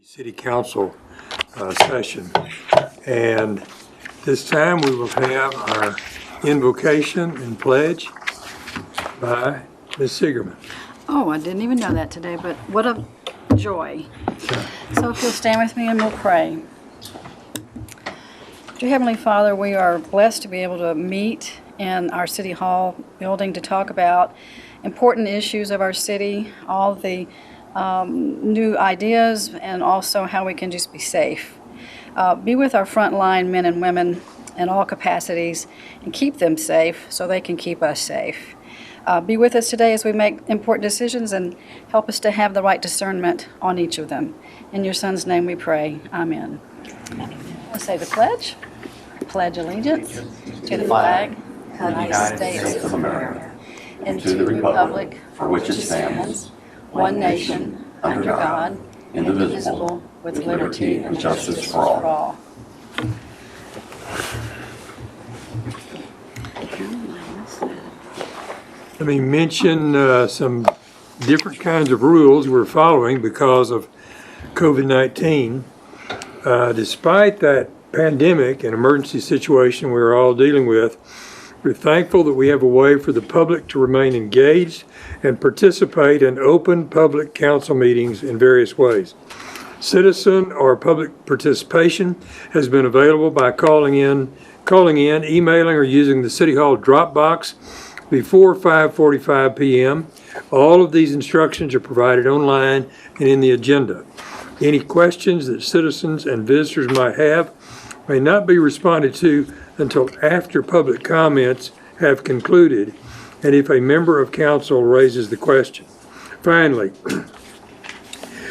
City Council session. And this time we will have our invocation and pledge by Ms. Sigerman. Oh, I didn't even know that today, but what a joy. So if you'll stand with me and we'll pray. Dear Heavenly Father, we are blessed to be able to meet in our City Hall building to talk about important issues of our city, all the new ideas, and also how we can just be safe. Be with our frontline men and women in all capacities and keep them safe so they can keep us safe. Be with us today as we make important decisions and help us to have the right discernment on each of them. In your Son's name we pray. Amen. Let's say the pledge. Pledge allegiance to the flag of the United States of America and to the republic for which it stands, one nation, under God, indivisible, with liberty and justice for all. Let me mention some different kinds of rules we're following because of COVID-19. Despite that pandemic and emergency situation we're all dealing with, we're thankful that we have a way for the public to remain engaged and participate in open public council meetings in various ways. Citizen or public participation has been available by calling in, emailing, or using the City Hall drop box before 5:45 p.m. All of these instructions are provided online and in the agenda. Any questions that citizens and visitors might have may not be responded to until after public comments have concluded and if a member of council raises the question. Finally,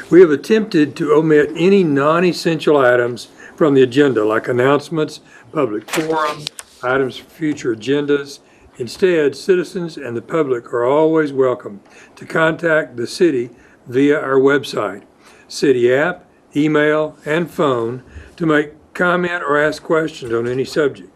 we have attempted to omit any non-essential items from the agenda, like announcements, public forum, items for future agendas. Instead, citizens and the public are always welcome to contact the city via our website, city app, email, and phone to make comment or ask questions on any subject.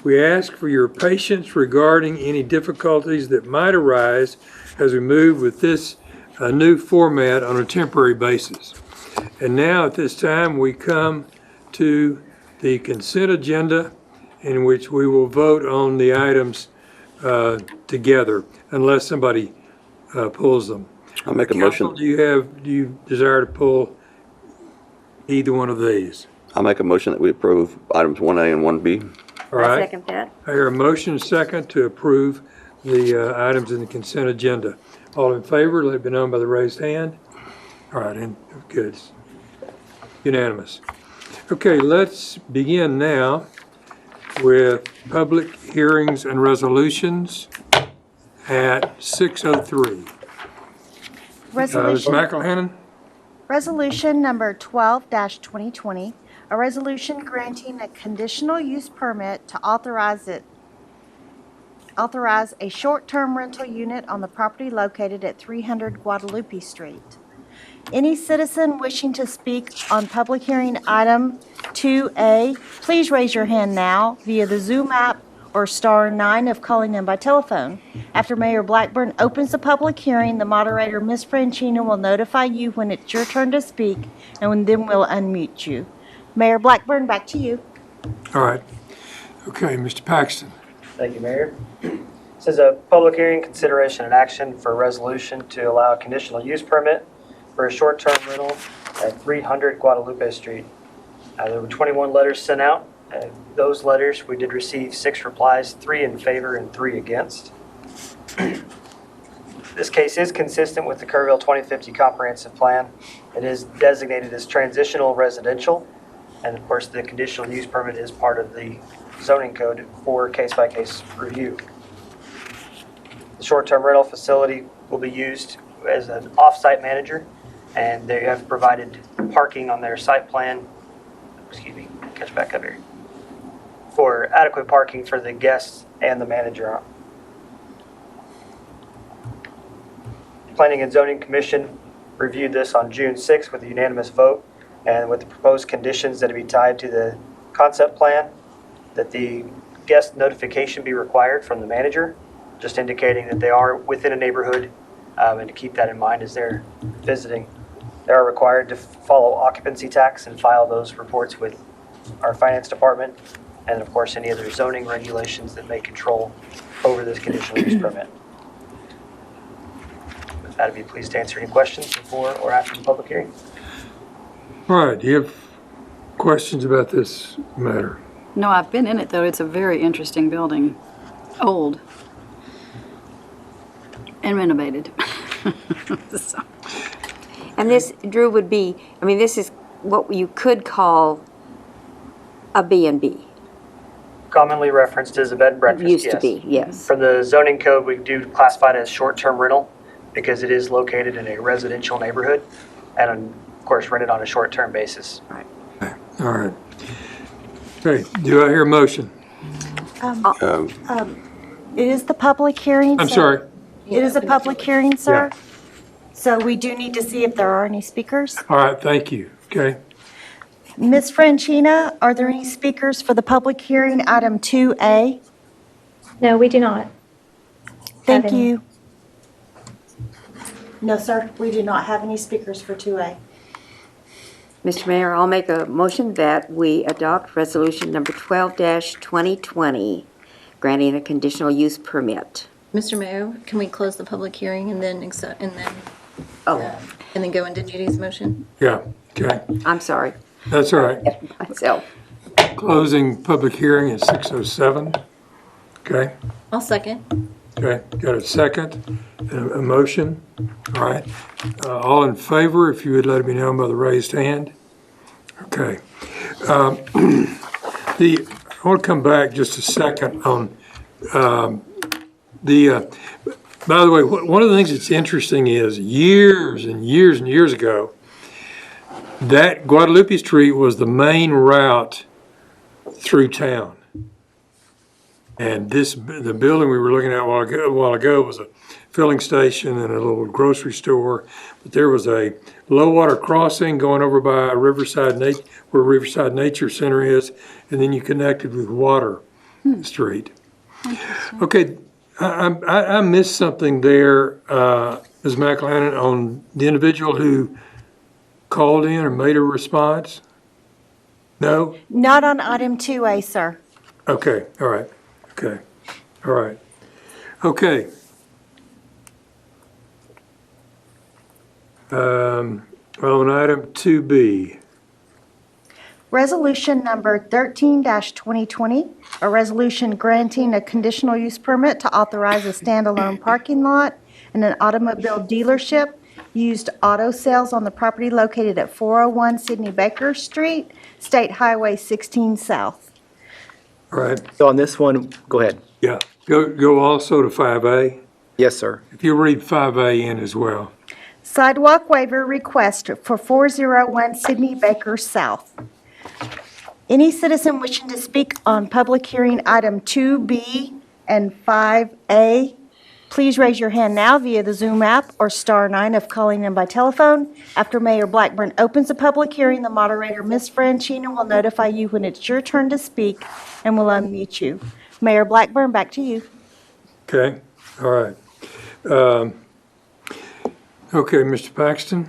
We ask for your patience regarding any difficulties that might arise as we move with this new format on a temporary basis. And now at this time we come to the consent agenda, in which we will vote on the items together unless somebody pulls them. I'll make a Council, motion. do you desire to pull either one of these? I'll make a motion that we approve items 1A and 1B. All right. I second that. I hear a motion second to approve the items in the consent agenda. All in favor, let it be known by the raised hand. All right, and good. Unanimous. Okay, let's begin now with public hearings and resolutions at 6:03. Ms. McElhannon? Resolution number 12-2020, a resolution granting a conditional use permit to authorize a short-term rental unit on the property located at 300 Guadalupe Street. Any citizen wishing to speak on public hearing item 2A, please raise your hand now via the Zoom app or *9 if calling in by telephone. After Mayor Blackburn opens the public hearing, the moderator, Ms. Franchina, will notify you when it's your turn to speak, and then we'll unmute you. Mayor Blackburn, back to you. All right. Okay, Mr. Paxton. Thank you, Mayor. This is a public hearing, consideration, and action for a resolution to allow a conditional use permit for a short-term rental at 300 Guadalupe Street. There were 21 letters sent out. Those letters, we did receive 6 replies, 3 in favor and 3 against. This case is consistent with the Kerrville 2050 Comprehensive Plan. It is designated as transitional residential, and of course the conditional use permit is part of the zoning code for case-by-case review. The short-term rental facility will be used as an off-site manager, and they have provided parking on their site plan, catch back up here, for adequate parking for the guests and the manager. Planning and Zoning Commission reviewed this on June 6th with a unanimous vote, and with the proposed conditions that would be tied to the concept plan, that the guest notification be required from the manager, just indicating that they are within a neighborhood, and to keep that in mind as they're visiting. They are required to follow occupancy tax and file those reports with our finance department, and of course, any other zoning regulations that may control over this conditional use permit. With that, I'd be pleased to answer any questions before or after the public hearing. All right, do you have questions about this matter? No, I've been in it, though. It's a very interesting building. Old. And renovated. So, And this, Drew, would be, I mean, this is what you could call a B&B. Commonly referenced as a bed and breakfast, Used to yes. be, yes. From the zoning code, we do classify it as short-term rental because it is located in a residential neighborhood and, of course, rented on a short-term basis. All right. Okay, do I hear a motion? It is the public hearing, I'm sir. sorry. It is a public hearing, sir. So we do need to see if there are any speakers. All right, thank you. Okay. Ms. Franchina, are there any speakers for the public hearing, item 2A? No, we do not. Thank Have any. you. No, sir, we do not have any speakers for 2A. Mr. Mayor, I'll make a motion that we adopt resolution number 12-2020, granting a conditional use permit. Mr. Mayor, can we close the public hearing and then Oh, and then go into Judy's motion? Yeah, okay. I'm sorry, That's all right. myself. Closing public hearing at 6:07. Okay, I'll second. okay. Got a second, a motion. All right. All in favor, if you would let me know by the raised hand. Okay. I want to come back just a second on by the way, one of the things that's interesting is years and years and years ago, that Guadalupe Street was the main route through town. And the building we were looking at a while ago was a filling station and a little grocery store. But there was a low water crossing going over by where Riverside Nature Center is, and then you connected with Water Street. Okay, I missed something there, Ms. McLennan, on the individual who called in or made a response? No? Not on item 2A, sir. Okay, all right, okay, all right. Okay. On item 2B, Resolution number 13-2020, a resolution granting a conditional use permit to authorize a standalone parking lot and an automobile dealership, used auto sales on the property located at 401 Sidney Baker Street, State Highway 16 South. all right, So on this one, go ahead. yeah. Go also to 5A. Yes, sir. If you read 5A in as well. Sidewalk waiver request for 401 Sidney Baker South. Any citizen wishing to speak on public hearing item 2B and 5A, please raise your hand now via the Zoom app or *9 if calling in by telephone. After Mayor Blackburn opens the public hearing, the moderator, Ms. Franchina, will notify you when it's your turn to speak and will unmute you. Mayor Blackburn, back to you. Okay, all right. Okay, Mr. Paxton?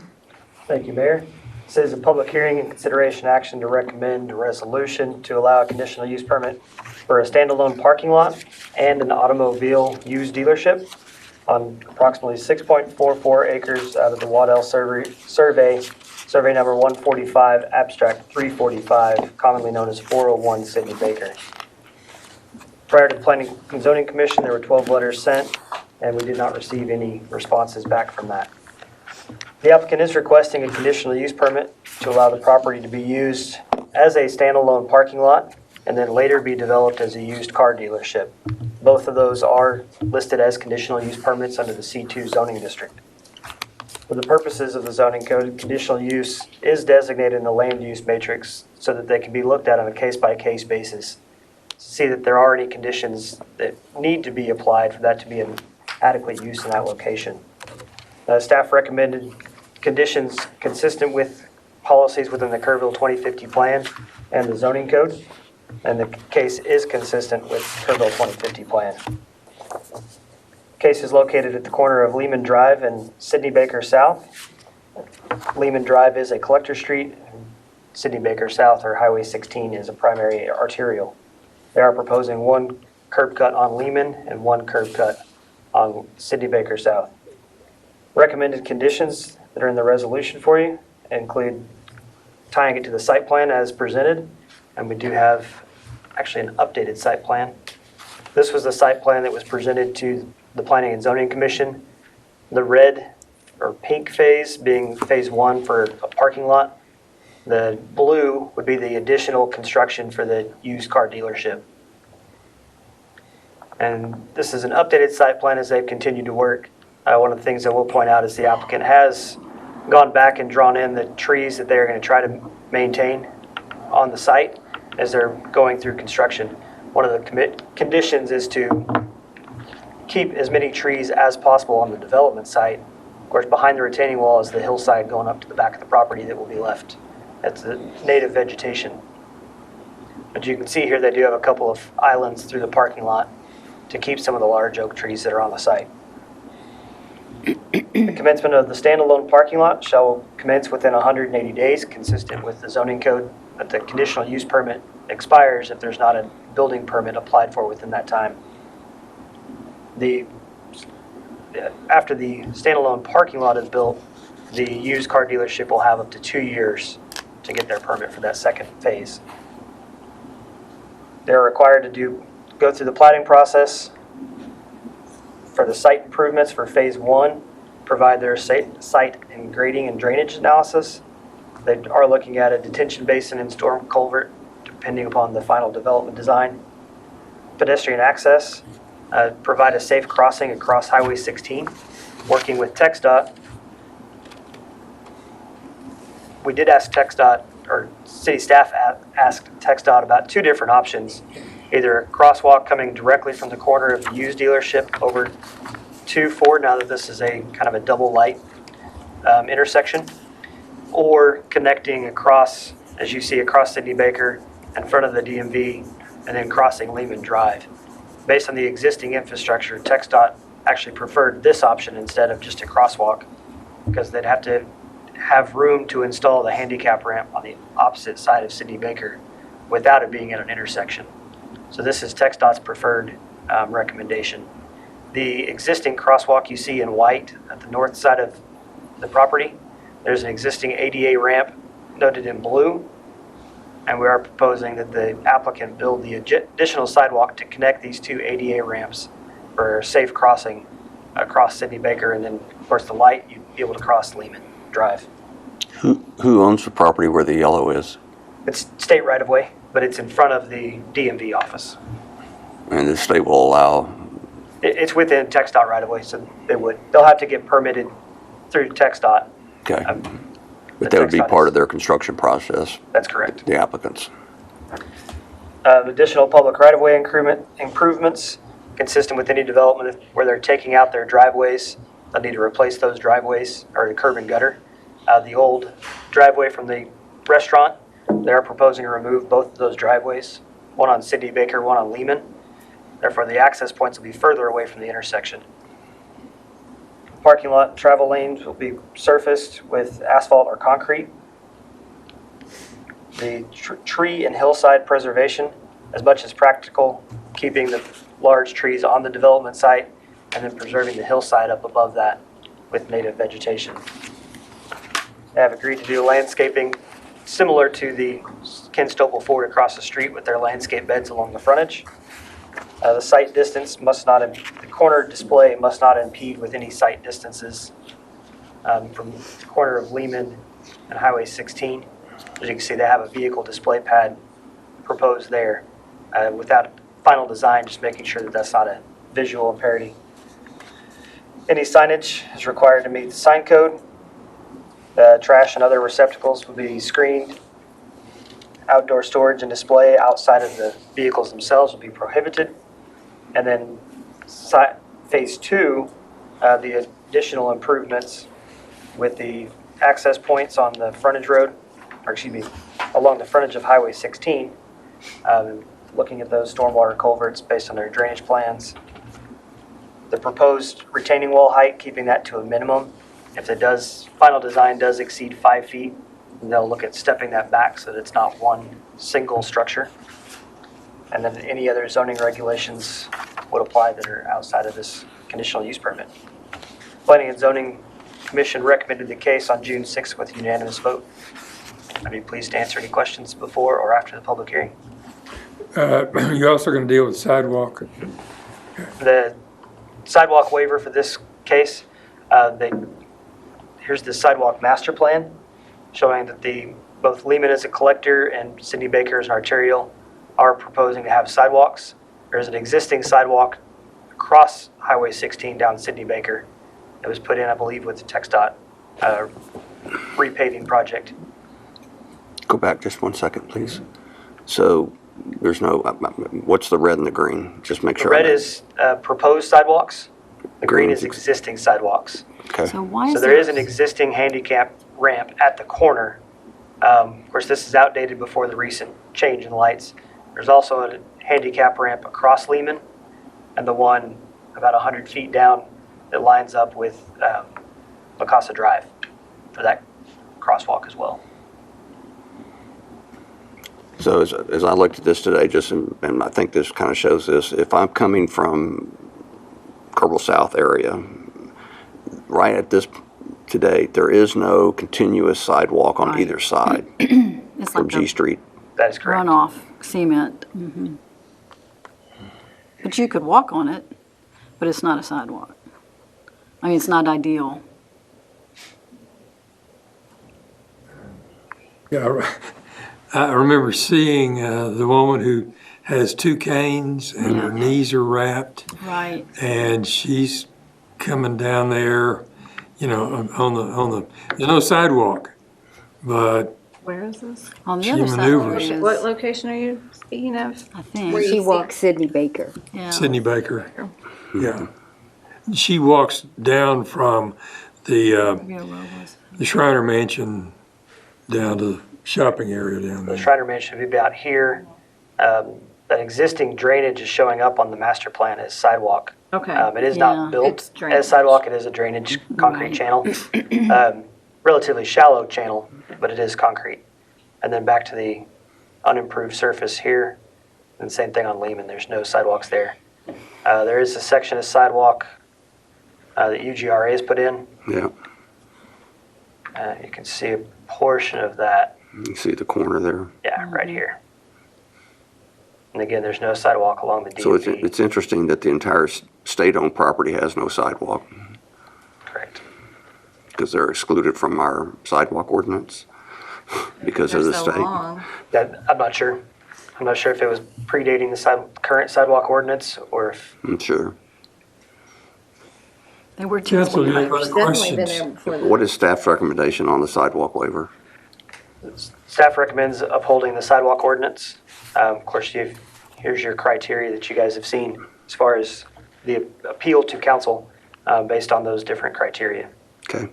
Thank you, Mayor. This is a public hearing and consideration action to recommend a resolution to allow a conditional use permit for a standalone parking lot and an automobile used dealership on approximately 6.44 acres out of the Waddell survey number 145, abstract 345, commonly known as 401 Sidney Baker. Prior to the Planning and Zoning Commission, there were 12 letters sent, and we did not receive any responses back from that. The applicant is requesting a conditional use permit to allow the property to be used as a standalone parking lot and then later be developed as a used car dealership. Both of those are listed as conditional use permits under the C2 zoning district. For the purposes of the zoning code, conditional use is designated in the land use matrix so that they can be looked at on a case-by-case basis to see that there are any conditions that need to be applied for that to be an adequate use in that location. Staff recommended conditions consistent with policies within the Kerrville 2050 plan and the zoning code, and the case is consistent with Kerrville 2050 plan. Case is located at the corner of Lehman Drive and Sidney Baker South. Lehman Drive is a collector street. Sidney Baker South or Highway 16 is a primary arterial. They are proposing one curb cut on Lehman and one curb cut on Sidney Baker South. Recommended conditions that are in the resolution for you include tying it to the site plan as presented, and we do have actually an updated site plan. This was the site plan that was presented to the Planning and Zoning Commission. The red or pink phase being phase 1 for a parking lot. The blue would be the additional construction for the used car dealership. And this is an updated site plan as they've continued to work. One of the things that we'll point out is the applicant has gone back and drawn in the trees that they're going to try to maintain on the site as they're going through construction. One of the conditions is to keep as many trees as possible on the development site. Of course, behind the retaining wall is the hillside going up to the back of the property that will be left. That's the native vegetation. But you can see here they do have a couple of islands through the parking lot to keep some of the large oak trees that are on the site. The commencement of the standalone parking lot shall commence within 180 days, consistent with the zoning code, but the conditional use permit expires if there's not a building permit applied for within that time. After the standalone parking lot is built, the used car dealership will have up to 2 years to get their permit for that second phase. They're required to go through the plating process for the site improvements for phase 1, provide their site and grading and drainage analysis. They are looking at a detention basin and storm culvert, depending upon the final development design. Pedestrian access, provide a safe crossing across Highway 16, working with TxDOT. We did ask TxDOT, or city staff asked TxDOT about 2 different options. Either a crosswalk coming directly from the corner of the used dealership over to Ford, now that this is a kind of a double light intersection, or connecting across, as you see, across Sidney Baker in front of the DMV, and then crossing Lehman Drive. Based on the existing infrastructure, TxDOT actually preferred this option instead of just a crosswalk, because they'd have to have room to install the handicap ramp on the opposite side of Sidney Baker without it being at an intersection. So this is TxDOT's preferred recommendation. The existing crosswalk you see in white at the north side of the property, there's an existing ADA ramp noted in blue, and we are proposing that the applicant build the additional sidewalk to connect these 2 ADA ramps for safe crossing across Sidney Baker, and then, of course, the light, you'd be able to cross Lehman Drive. Who owns the property where the yellow is? It's state right-of-way, but it's in front of the DMV office. And the state will allow, It's within TxDOT right-of-way, so they'll have to get permitted through TxDOT. okay. But The that would be TxDOT part is- of their construction process, That's correct. the applicants. Additional public right-of-way improvements consistent with any development where they're taking out their driveways. They'll need to replace those driveways or the curb and gutter. The old driveway from the restaurant, they are proposing to remove both of those driveways, one on Sidney Baker, one on Lehman. Therefore, the access points will be further away from the intersection. Parking lot travel lanes will be surfaced with asphalt or concrete. The tree and hillside preservation, as much as practical, keeping the large trees on the development site and then preserving the hillside up above that with native vegetation. They have agreed to do landscaping similar to the Ken Stopel Ford across the street with their landscape beds along the frontage. The site distance the corner display must not impede with any site distances from the corner of Lehman and Highway 16. As you can see, they have a vehicle display pad proposed there without final design, just making sure that that's not a visual impediment. Any signage is required to meet the sign code. Trash and other receptacles will be screened. Outdoor storage and display outside of the vehicles themselves will be prohibited. And then phase 2, the additional improvements with the access points on the frontage road, along the frontage of Highway 16, looking at those stormwater culverts based on their drainage plans. The proposed retaining wall height, keeping that to a minimum, If final design does exceed 5 feet, then they'll look at stepping that back so that it's not one single structure. And then any other zoning regulations would apply that are outside of this conditional use permit. Planning and Zoning Commission recommended the case on June 6th with unanimous vote. I'd be pleased to answer any questions before or after the public hearing. You're also going to deal with sidewalk. The sidewalk waiver for this case, here's the sidewalk master plan showing that both Lehman as a collector and Sidney Baker as an arterial are proposing to have sidewalks. There's an existing sidewalk across Highway 16 down Sidney Baker. It was put in, I believe, with the TxDOT repaving project. Go back just 1 second, please. So there's no, what's the red and the green? Just make The sure. red is proposed sidewalks. The green is Green. existing sidewalks. Okay. So why So is there is an existing handicap ramp at the corner. Of course, this is outdated before the recent change in lights. There's also a handicap ramp across Lehman and the one about 100 feet down that lines up with La Casa Drive for that crosswalk as well. So as I looked at this today, and I think this kind of shows this, if I'm coming from Kerbal South area, right at this today, there is no continuous sidewalk on either side It's from like G a Street. That is correct. runoff cement. But you could walk on it, but it's not a sidewalk. I mean, it's not ideal. Yeah, I remember seeing the woman who has 2 canes and her knees are wrapped, Right. and she's coming down there, on the. There's no sidewalk, but Where is this? On the She other side maneuvers. is, What location are you speaking of? I think. Where you She see walks Sidney Baker. Yeah. Sidney Baker. Yeah, she walks down from the Yeah, where was it? the Shriner Mansion down to the shopping area down The there. Shriner Mansion would be about here. That existing drainage is showing up on the master plan as sidewalk. Okay. It is Yeah. not built It's drainage. as sidewalk, it is a drainage concrete channel. Relatively shallow channel, but it is concrete. And then back to the unimproved surface here, and same thing on Lehman, there's no sidewalks there. There is a section of sidewalk that UGRA has put in. Yeah, You can see a portion of that, you see the corner there. yeah, right here. And again, there's no sidewalk along the So DOT. it's interesting that the entire state-owned property has no sidewalk Correct. because they're excluded from our sidewalk ordinance because of the They're so state. long. That, I'm not sure. I'm not sure if it was predating the current sidewalk ordinance or if, I'm sure. They were Council, do you have other It's definitely been questions? there before that. What is staff's recommendation on the sidewalk waiver? staff recommends upholding the sidewalk ordinance. Of course, here's your criteria that you guys have seen as far as the appeal to council based on those different criteria. Okay,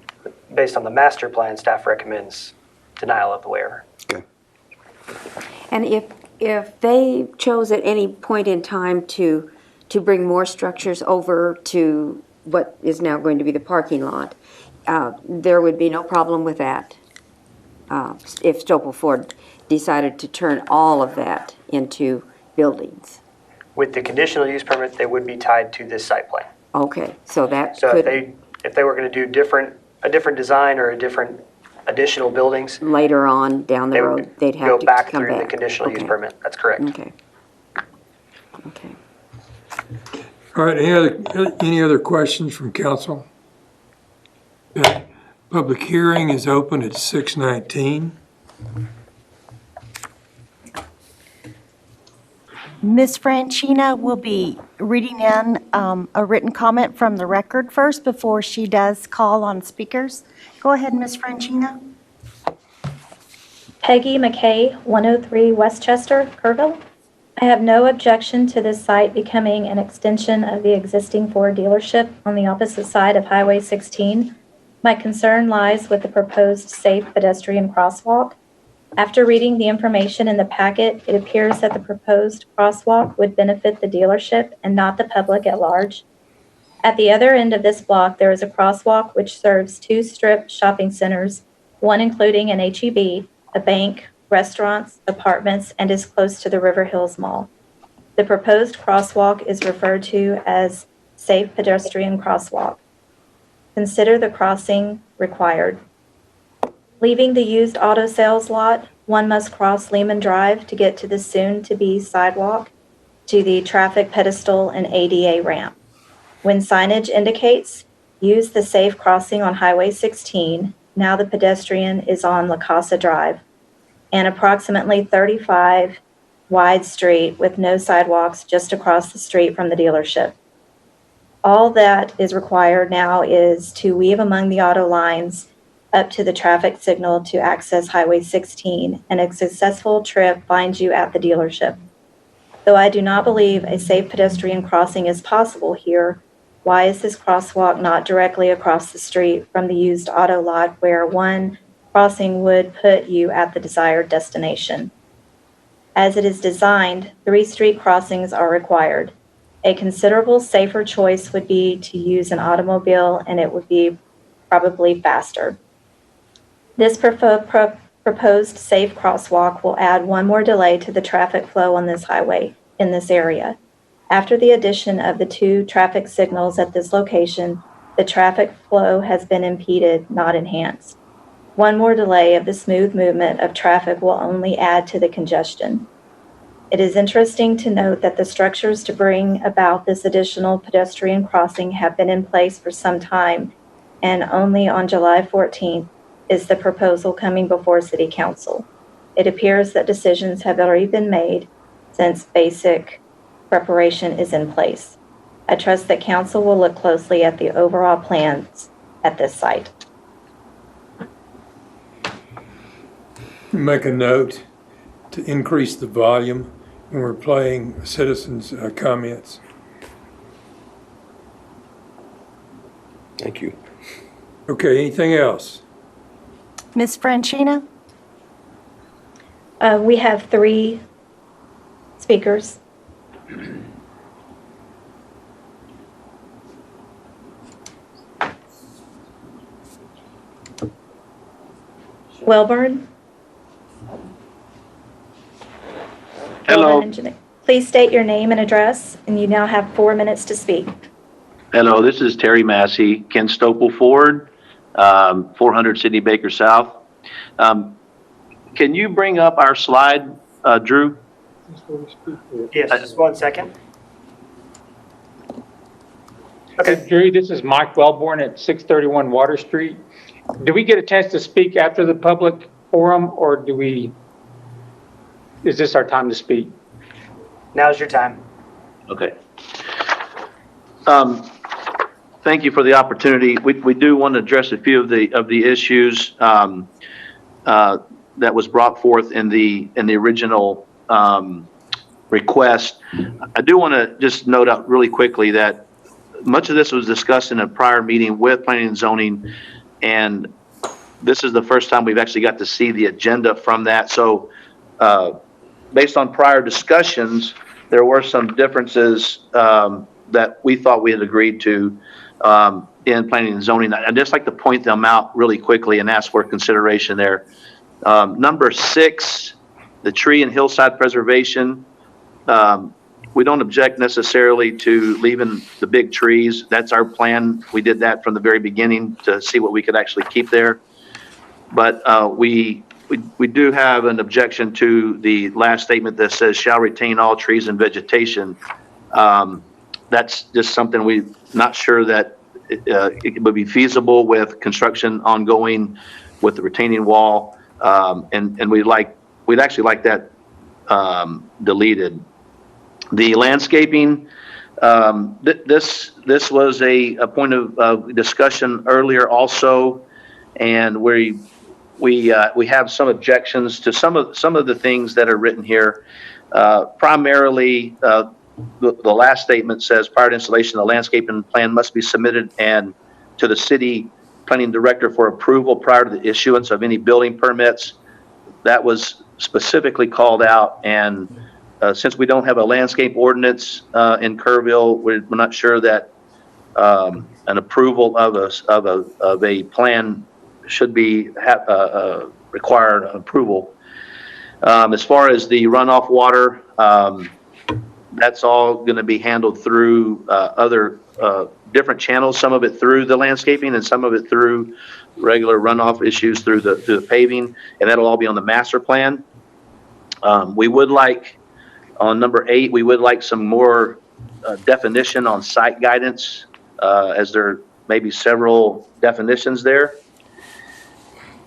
Based on the master plan, staff recommends denial of the waiver. okay. And if they chose at any point in time to bring more structures over to what is now going to be the parking lot, there would be no problem with that. If Stopel Ford decided to turn all of that into buildings. With the conditional use permit, they would be tied to this site plan. Okay, so that So could, if they were going to do a different design or a different additional buildings, later on down the they road, would they'd have go to back come through back. the conditional use Okay. permit. That's correct. Okay. Okay. All right, any other questions from council? Public hearing is open at 6:19. Ms. Franchina will be reading in a written comment from the record first before she does call on speakers. Go ahead, Ms. Franchina. Peggy McKay, 103 Westchester, Kerrville. I have no objection to this site becoming an extension of the existing Ford dealership on the opposite side of Highway 16. My concern lies with the proposed safe pedestrian crosswalk. After reading the information in the packet, it appears that the proposed crosswalk would benefit the dealership and not the public at large. At the other end of this block, there is a crosswalk which serves 2 strip shopping centers, one including an H-E-B, a bank, restaurants, apartments, and is close to the River Hills Mall. The proposed crosswalk is referred to as Safe Pedestrian Crosswalk. Consider the crossing required. Leaving the used auto sales lot, one must cross Lehman Drive to get to the soon-to-be sidewalk, to the traffic pedestal and ADA ramp. When signage indicates, use the safe crossing on Highway 16, now the pedestrian is on La Casa Drive, an approximately 35 wide street with no sidewalks just across the street from the dealership. All that is required now is to weave among the auto lines up to the traffic signal to access Highway 16, and a successful trip finds you at the dealership. Though I do not believe a safe pedestrian crossing is possible here, why is this crosswalk not directly across the street from the used auto lot where one crossing would put you at the desired destination? As it is designed, 3 street crossings are required. A considerable safer choice would be to use an automobile, and it would be probably faster. This proposed safe crosswalk will add one more delay to the traffic flow on this highway in this area. After the addition of the 2 traffic signals at this location, the traffic flow has been impeded, not enhanced. One more delay of the smooth movement of traffic will only add to the congestion. It is interesting to note that the structures to bring about this additional pedestrian crossing have been in place for some time, and only on July 14th is the proposal coming before City Council. It appears that decisions have already been made since basic preparation is in place. I trust that Council will look closely at the overall plans at this site. Make a note to increase the volume when we're playing citizens' comments. Thank you. Okay, anything else? Ms. Franchina? We have 3 speakers. Welborn? Hello. Welborn Engineer. Please state your name and address, and you now have 4 minutes to speak. Hello, this is Terry Massey, Ken Stopel Ford, 400 Sidney Baker South. Can you bring up our slide, Drew? Yes, just 1 second. Okay, Drew, this is Mike Wellborn at 631 Water Street. Do we get a chance to speak after the public forum, or is this our time to speak? Now's your time. Okay. Thank you for the opportunity. We do want to address a few of the issues that was brought forth in the original request. I do want to just note out really quickly that much of this was discussed in a prior meeting with Planning and Zoning, and this is the first time we've actually got to see the agenda from that. So based on prior discussions, there were some differences that we thought we had agreed to in Planning and Zoning. I'd just like to point them out really quickly and ask for consideration there. Number 6, the tree and hillside preservation. We don't object necessarily to leaving the big trees. That's our plan. We did that from the very beginning to see what we could actually keep there. But we do have an objection to the last statement that says shall retain all trees and vegetation. That's just something we're not sure that it would be feasible with construction ongoing with the retaining wall. And we'd actually like that deleted. The landscaping, this was a point of discussion earlier also, and we have some objections to some of the things that are written here. Primarily, the last statement says prior to installation, the landscaping plan must be submitted and to the city planning director for approval prior to the issuance of any building permits. That was specifically called out, and since we don't have a landscape ordinance in Kerrville, we're not sure that an approval of a plan should be, require approval. As far as the runoff water, that's all going to be handled through other different channels, some of it through the landscaping and some of it through regular runoff issues through the paving, and that'll all be on the master plan. We would like, on number 8, we would like some more definition on site guidance, as there may be several definitions there.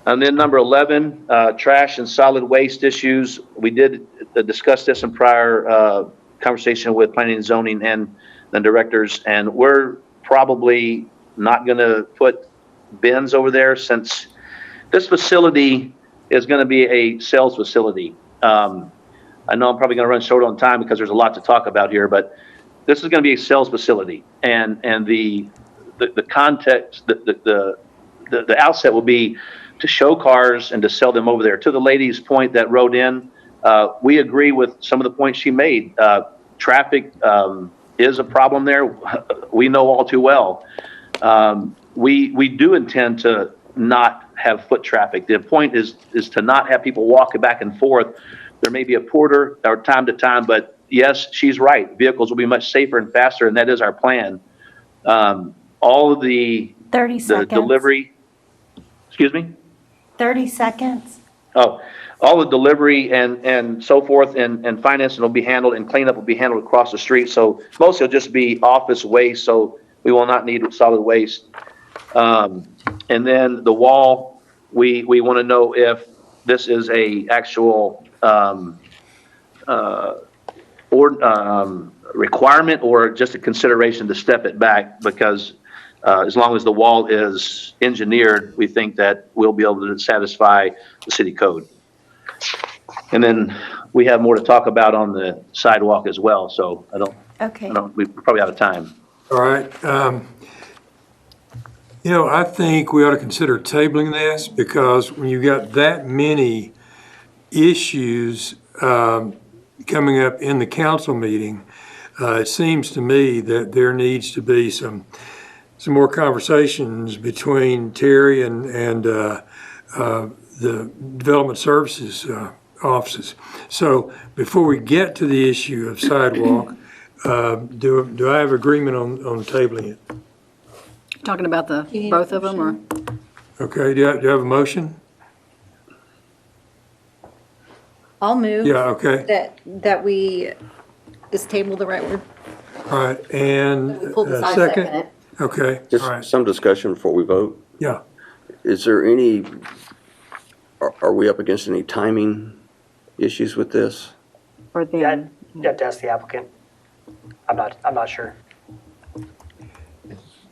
And then number 11, trash and solid waste issues. We did discuss this in prior conversation with planning and zoning and the directors, and we're probably not going to put bins over there since this facility is going to be a sales facility. I know I'm probably going to run short on time because there's a lot to talk about here, but this is going to be a sales facility, and the context, the outset will be to show cars and to sell them over there. To the lady's point that wrote in, we agree with some of the points she made. Traffic is a problem there. We know all too well. We do intend to not have foot traffic. The point is to not have people walking back and forth. There may be a porter or time to time, but yes, she's right. Vehicles will be much safer and faster, and that is our plan. All of the 30 seconds. Delivery, excuse me? 30 seconds. Oh, all the delivery and so forth and financing will be handled and cleanup will be handled across the street. So mostly it'll just be office waste. So we will not need solid waste. And then the wall, we want to know if this is a actual requirement or just a consideration to step it back, because as long as the wall is engineered, we think that we'll be able to satisfy the city code. And then we have more to talk about on the sidewalk as well. So we're probably out of time. All right. I think we ought to consider tabling this, because when you got that many issues coming up in the council meeting, it seems to me that there needs to be some more conversations between Terry and the Development Services offices. So before we get to the issue of sidewalk, do I have agreement on tabling it? Talking about both of them, or? Okay, do you have a motion? I'll move. Yeah, okay. That we, is table the right word? All right, and We pulled the side second? second. Okay, Just all right, some discussion before we vote. yeah. Is there any, are we up against any timing issues with this? Or You then, have to ask the applicant. I'm not sure.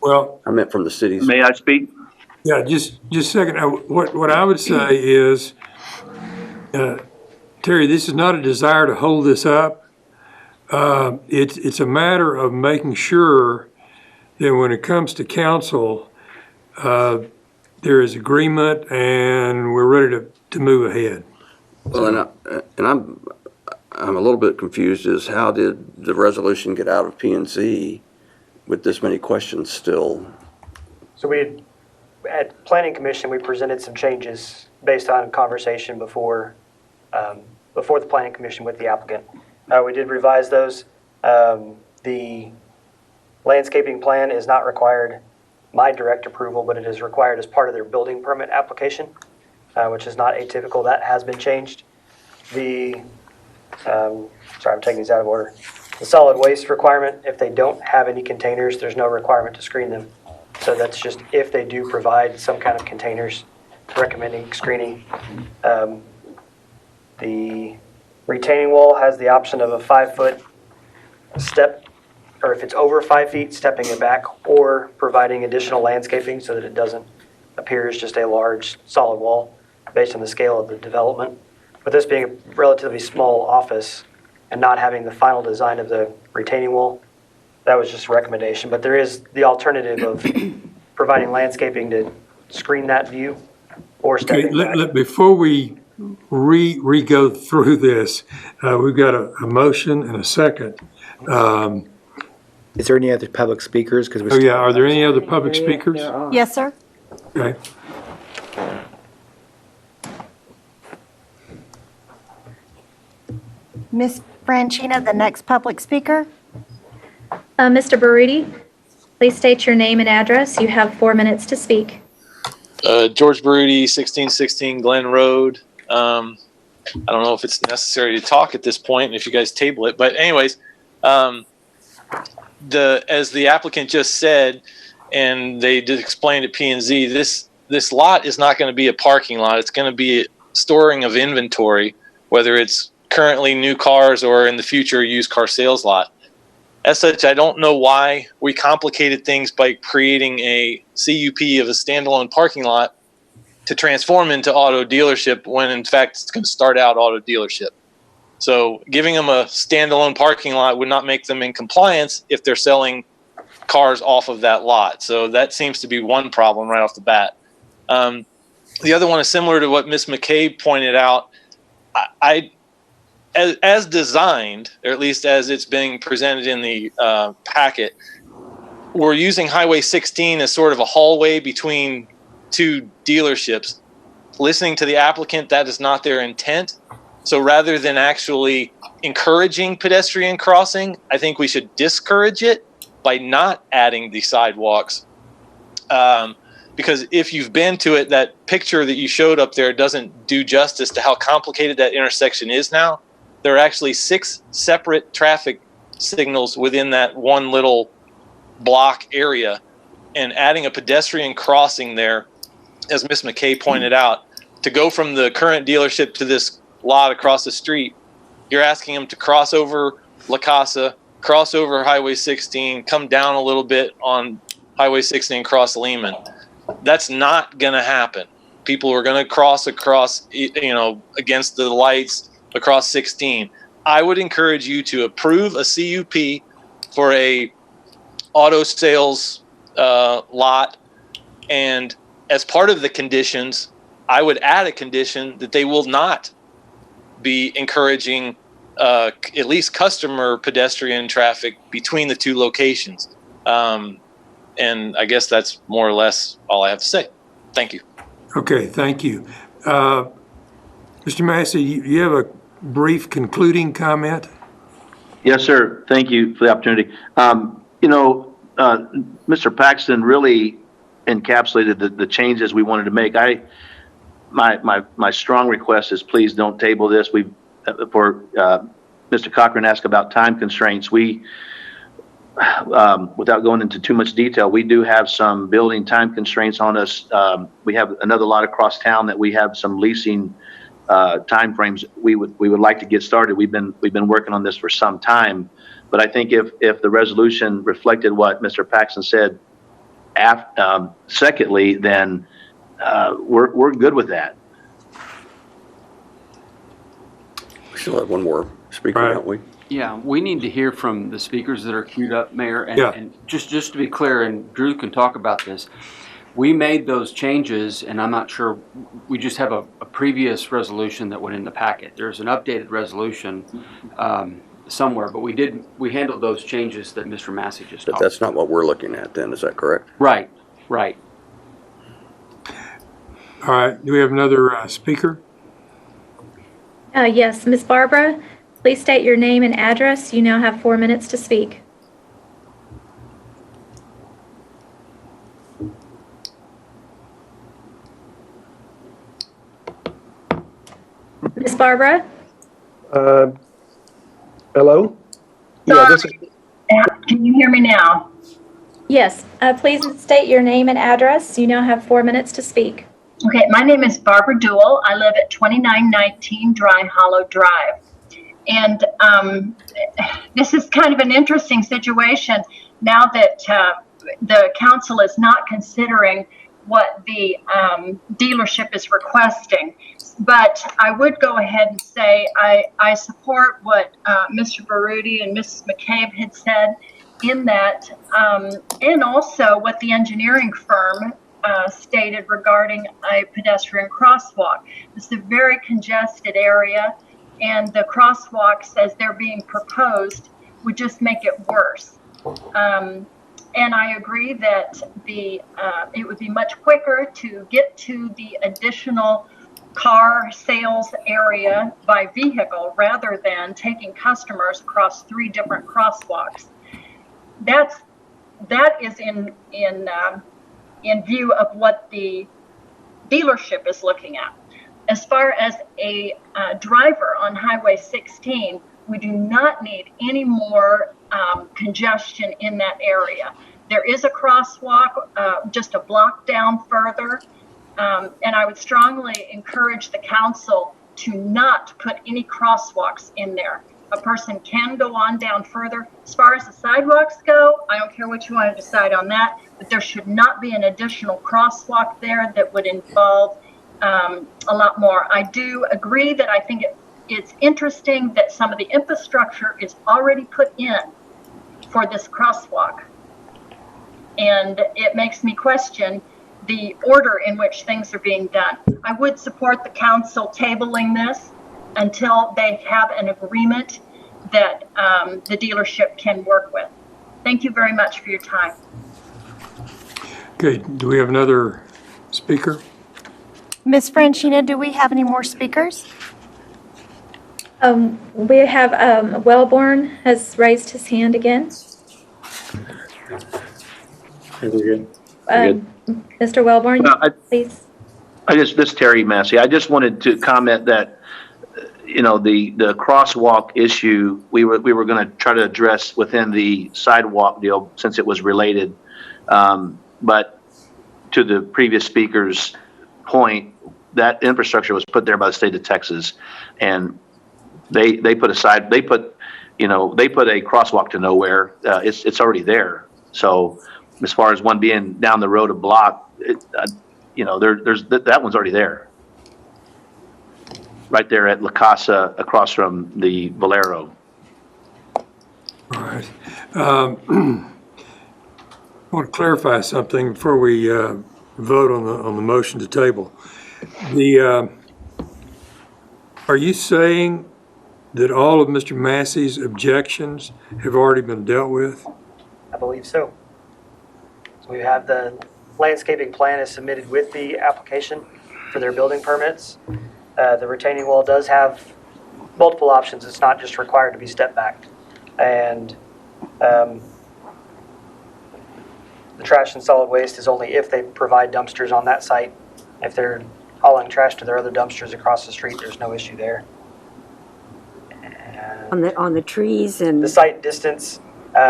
Well, I meant from the cities. May I speak? yeah, just a second. What I would say is, Terry, this is not a desire to hold this up. It's a matter of making sure that when it comes to council, there is agreement and we're ready to move ahead. Well, and I'm a little bit confused as how did the resolution get out of P&Z with this many questions still? So at Planning Commission, we presented some changes based on conversation before the Planning Commission with the applicant. We did revise those. The landscaping plan is not required my direct approval, but it is required as part of their building permit application, which is not atypical. That has been changed. Sorry, I'm taking these out of order. The solid waste requirement, if they don't have any containers, there's no requirement to screen them. So that's just if they do provide some kind of containers, recommending screening. The retaining wall has the option of a 5-foot step, or if it's over 5 feet, stepping it back, or providing additional landscaping so that it doesn't appear as just a large solid wall based on the scale of the development. But this being a relatively small office and not having the final design of the retaining wall, that was just a recommendation. But there is the alternative of providing landscaping to screen that view or Okay, stepping back. before we re-go through this, we've got a motion and a second. Is there any other public speakers? Because Oh, yeah, are there any other public speakers? Yes, sir. Okay. Ms. Franchina, the next public speaker. Mr. Baruti, please state your name and address. You have 4 minutes to speak. George Baruti, 1616 Glen Road. I don't know if it's necessary to talk at this point, if you guys table it, but anyways, as the applicant just said, and they did explain to P&Z, this lot is not going to be a parking lot. It's going to be a storing of inventory, whether it's currently new cars or in the future used car sales lot. As such, I don't know why we complicated things by creating a CUP of a standalone parking lot to transform into auto dealership when in fact it's going to start out auto dealership. So giving them a standalone parking lot would not make them in compliance if they're selling cars off of that lot. So that seems to be one problem right off the bat. The other one is similar to what Ms. McCabe pointed out. As designed, or at least as it's being presented in the packet, we're using Highway 16 as sort of a hallway between two dealerships. Listening to the applicant, that is not their intent. So rather than actually encouraging pedestrian crossing, I think we should discourage it by not adding the sidewalks. Because if you've been to it, that picture that you showed up there doesn't do justice to how complicated that intersection is now. There are actually 6 separate traffic signals within that one little block area. And adding a pedestrian crossing there, as Ms. McKay pointed out, to go from the current dealership to this lot across the street, you're asking them to cross over La Casa, cross over Highway 16, come down a little bit on Highway 16 and cross Lehman. That's not going to happen. People are going to cross across, against the lights across 16. I would encourage you to approve a CUP for a auto sales lot, and as part of the conditions, I would add a condition that they will not be encouraging at least customer pedestrian traffic between the two locations. And I guess that's more or less all I have to say. Thank you. Okay, thank you. Mr. Massey, you have a brief concluding comment? Yes, sir. Thank you for the opportunity. Mr. Paxton really encapsulated the changes we wanted to make. My strong request is please don't table this. Mr. Cochran asked about time constraints. Without going into too much detail, we do have some building time constraints on us. We have another lot across town that we have some leasing time frames. We would like to get started. We've been working on this for some time, but I think if the resolution reflected what Mr. Paxton said, secondly, then we're good with that. We still have one more speaker, Right. don't we? Yeah, we need to hear from the speakers that are queued up, Mayor. And, Yeah. and just to be clear, and Drew can talk about this, we made those changes, and I'm not sure, we just have a previous resolution that went in the packet. There's an updated resolution somewhere, but we handled those changes that Mr. Massey just But talked that's not what we're looking at then, is that correct? Right. All right, do we have another speaker? Yes, Ms. Barbara, please state your name and address. You now have 4 minutes to speak. Ms. Barbara? Hello? Yeah, this is, Can you hear me now? Yes, please state your name and address. You now have 4 minutes to speak. Okay, my name is Barbara Duell. I live at 2919 Dry Hollow Drive. And this is kind of an interesting situation now that the council is not considering what the dealership is requesting. But I would go ahead and say I support what Mr. Baruti and Mrs. McCabe had said in that, and also what the engineering firm stated regarding a pedestrian crosswalk. It's a very congested area, and the crosswalks as they're being proposed would just make it worse. And I agree that it would be much quicker to get to the additional car sales area by vehicle rather than taking customers across 3 different crosswalks. That is in view of what the dealership is looking at. As far as a driver on Highway 16, we do not need any more congestion in that area. There is a crosswalk just a block down further, and I would strongly encourage the council to not put any crosswalks in there. A person can go on down further. As far as the sidewalks go, I don't care what you want to decide on that, but there should not be an additional crosswalk there that would involve a lot more. I do agree that I think it's interesting that some of the infrastructure is already put in for this crosswalk. And it makes me question the order in which things are being done. I would support the council tabling this until they have an agreement that the dealership can work with. Thank you very much for your time. Okay, do we have another speaker? Ms. Franchina, do we have any more speakers? We have Wellborn has raised his hand again. We're good. Mr. Wellborn, please. This is Terry Massey. I just wanted to comment that, the crosswalk issue, we were going to try to address within the sidewalk deal since it was related. But to the previous speaker's point, that infrastructure was put there by the state of Texas, and they put a crosswalk to nowhere. It's already there. So as far as one being down the road a block, that one's already there. Right there at La Casa, across from the Valero. All right. I want to clarify something before we vote on the motion to table. Are you saying that all of Mr. Massey's objections have already been dealt with? I believe so. So we have the landscaping plan is submitted with the application for their building permits. The retaining wall does have multiple options. It's not just required to be step backed. And the trash and solid waste is only if they provide dumpsters on that site. If they're hauling trash to their other dumpsters across the street, there's no issue there. On the trees and the site distance,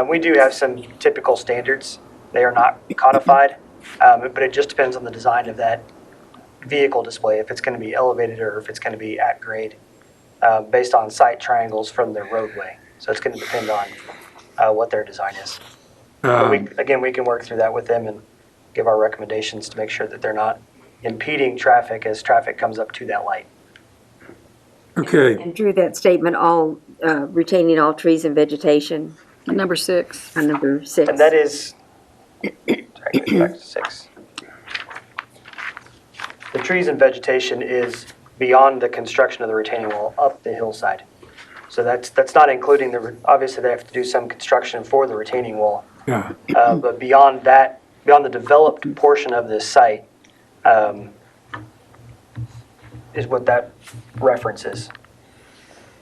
we do have some typical standards. They are not codified, but it just depends on the design of that vehicle display, if it's going to be elevated or if it's going to be at grade, based on site triangles from the roadway. So it's going to depend on what their design is. But we can work through that with them and give our recommendations to make sure that they're not impeding traffic as traffic comes up to that light. Okay. And Drew, that statement, all retaining all trees and vegetation. Number 6. On number 6. And that is, sorry, back to 6. The trees and vegetation is beyond the construction of the retaining wall up the hillside. So that's not including obviously they have to do some construction for the retaining wall. Yeah. But beyond that, beyond the developed portion of this site, is what that reference is.